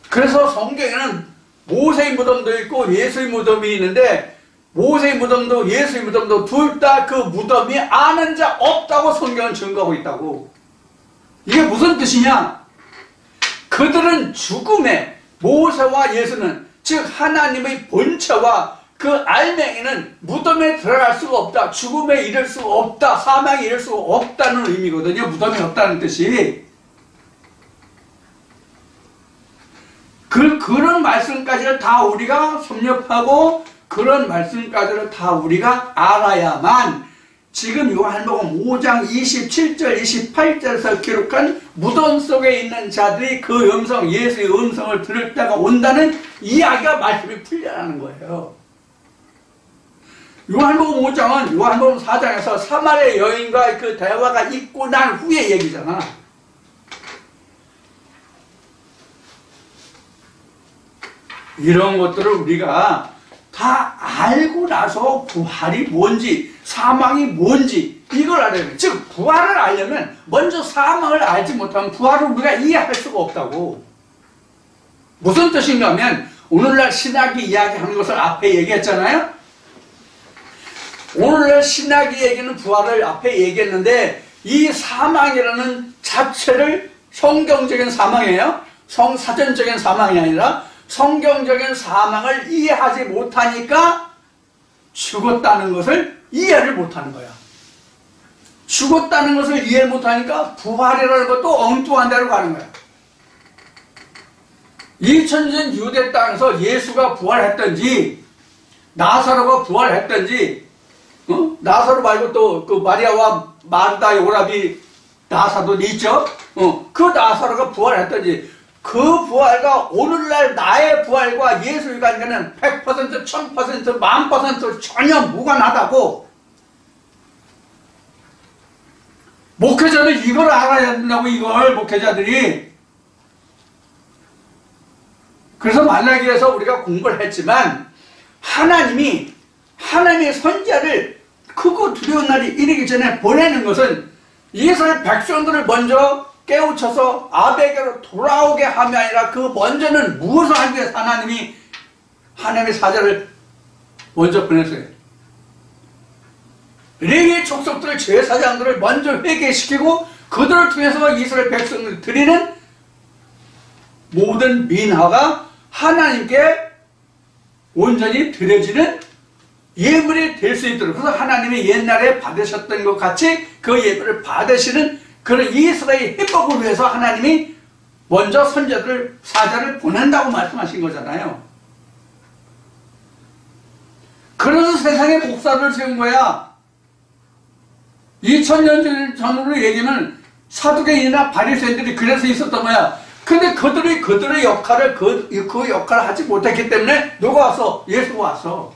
그래서 성경에는 모세의 무덤도 있고 예수의 무덤이 있는데, 모세의 무덤도 예수의 무덤도 둘 다 그 무덤이 아는 자 없다고 성경은 증거하고 있다고. 이게 무슨 뜻이냐? 그들은 죽음에, 모세와 예수는, 즉 하나님의 본체와 그 알맹이는 무덤에 들어갈 수가 없다. 죽음에 이를 수가 없다. 사망에 이를 수가 없다는 의미거든요. 무덤이 없다는 뜻이. 그런 말씀까지를 다 우리가 섭렵하고, 그런 말씀까지를 다 우리가 알아야만 지금 요한복음 5장 27절 28절에서 기록한 무덤 속에 있는 자들이 그 음성, 예수의 음성을 들을 때가 온다는 이야기가 말씀이 풀려나는 거예요. 요한복음 5장은 요한복음 4장에서 사마리아 여인과의 그 대화가 있고 난 후의 얘기잖아. 이런 것들을 우리가 다 알고 나서 부활이 뭔지, 사망이 뭔지 이걸 알아야 돼. 즉 부활을 알려면 먼저 사망을 알지 못하면 부활을 우리가 이해할 수가 없다고. 무슨 뜻인가 하면 오늘날 신학이 이야기하는 것을 앞에 얘기했잖아요. 오늘날 신학이 얘기는 부활을 앞에 얘기했는데, 이 사망이라는 자체를 성경적인 사망이에요. 사전적인 사망이 아니라 성경적인 사망을 이해하지 못하니까 죽었다는 것을 이해를 못하는 거야. 죽었다는 것을 이해 못하니까 부활이라는 것도 엉뚱한 데로 가는 거야. 2000년 유대 땅에서 예수가 부활했던지, 나사로가 부활했든지, 나사로 말고 또 그 마리아와 마르다의 오라비 나사도 있죠? 그 나사로가 부활했든지, 그 부활과 오늘날 나의 부활과 예수의 관계는 100%, 1000%, 10,000% 전혀 무관하다고. 목회자들 이걸 알아야 된다고, 이걸, 목회자들이. 그래서 말라기에서 우리가 공부를 했지만, 하나님의 선지자를 크고 두려운 날이 이르기 전에 보내는 것은 이스라엘 백성들을 먼저 깨우쳐서 아베게로 돌아오게 함이 아니라, 그 먼저는 무엇을 하기 위해서 하나님의 사자를 먼저 보냈어요. 레위의 족속들, 제사장들을 먼저 회개시키고 그들을 통해서 이스라엘 백성들 드리는 모든 민화가 하나님께 온전히 드려지는 예물이 될 수 있도록, 그래서 하나님이 옛날에 받으셨던 것 같이 그 예물을 받으시는 그런 이스라엘의 회복을 위해서 하나님이 먼저 선자들, 사자를 보낸다고 말씀하신 거잖아요. 그래서 세상에 목사를 세운 거야. 2000년 전으로 얘기하면 사두개인이나 바리새인들이 그래서 있었던 거야. 근데 그들의 역할을, 그 역할을 하지 못했기 때문에 누가 왔어? 예수가 왔어.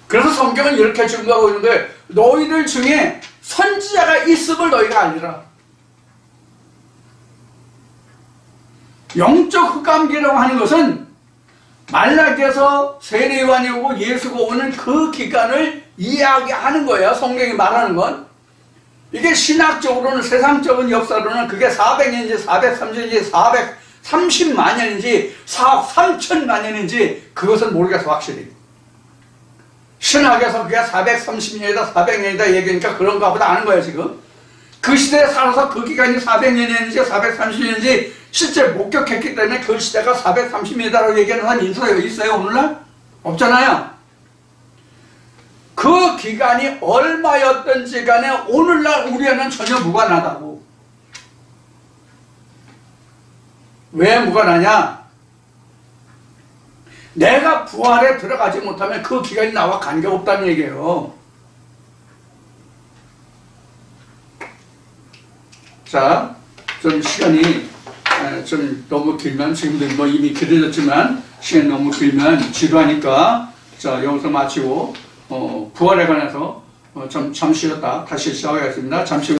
그래서 성경은 이렇게 증거하고 있는데, 너희들 중에 선지자가 있음을 너희가 알리라. 영적 흑암기라고 하는 것은 말라기에서 세례요한이 오고 예수가 오는 그 기간을 이야기하는 거예요. 성경이 말하는 건. 이게 신학적으로는, 세상적인 역사로는 그게 400년인지 430년인지 430만 년인지 4억 3천만 년인지 그것은 모르겠어, 확실히. 신학에서 그게 430년이다 400년이다 얘기하니까 그런가 보다 아는 거예요, 지금. 그 시대에 살아서 그 기간이 400년인지 430년인지 실제 목격했기 때문에 그 시대가 430년이다라고 얘기하는 사람이 있어요, 오늘날? 없잖아요. 그 기간이 얼마였든지 간에 오늘날 우리와는 전혀 무관하다고. 왜 무관하냐? 내가 부활에 들어가지 못하면 그 기간이 나와 관계없다는 얘기예요. 자, 좀 시간이 좀 너무 길면, 지금도 뭐 이미 길어졌지만 시간이 너무 길면 지루하니까 자, 여기서 마치고 부활에 관해서 좀 쉬었다 다시 시작하겠습니다. 잠시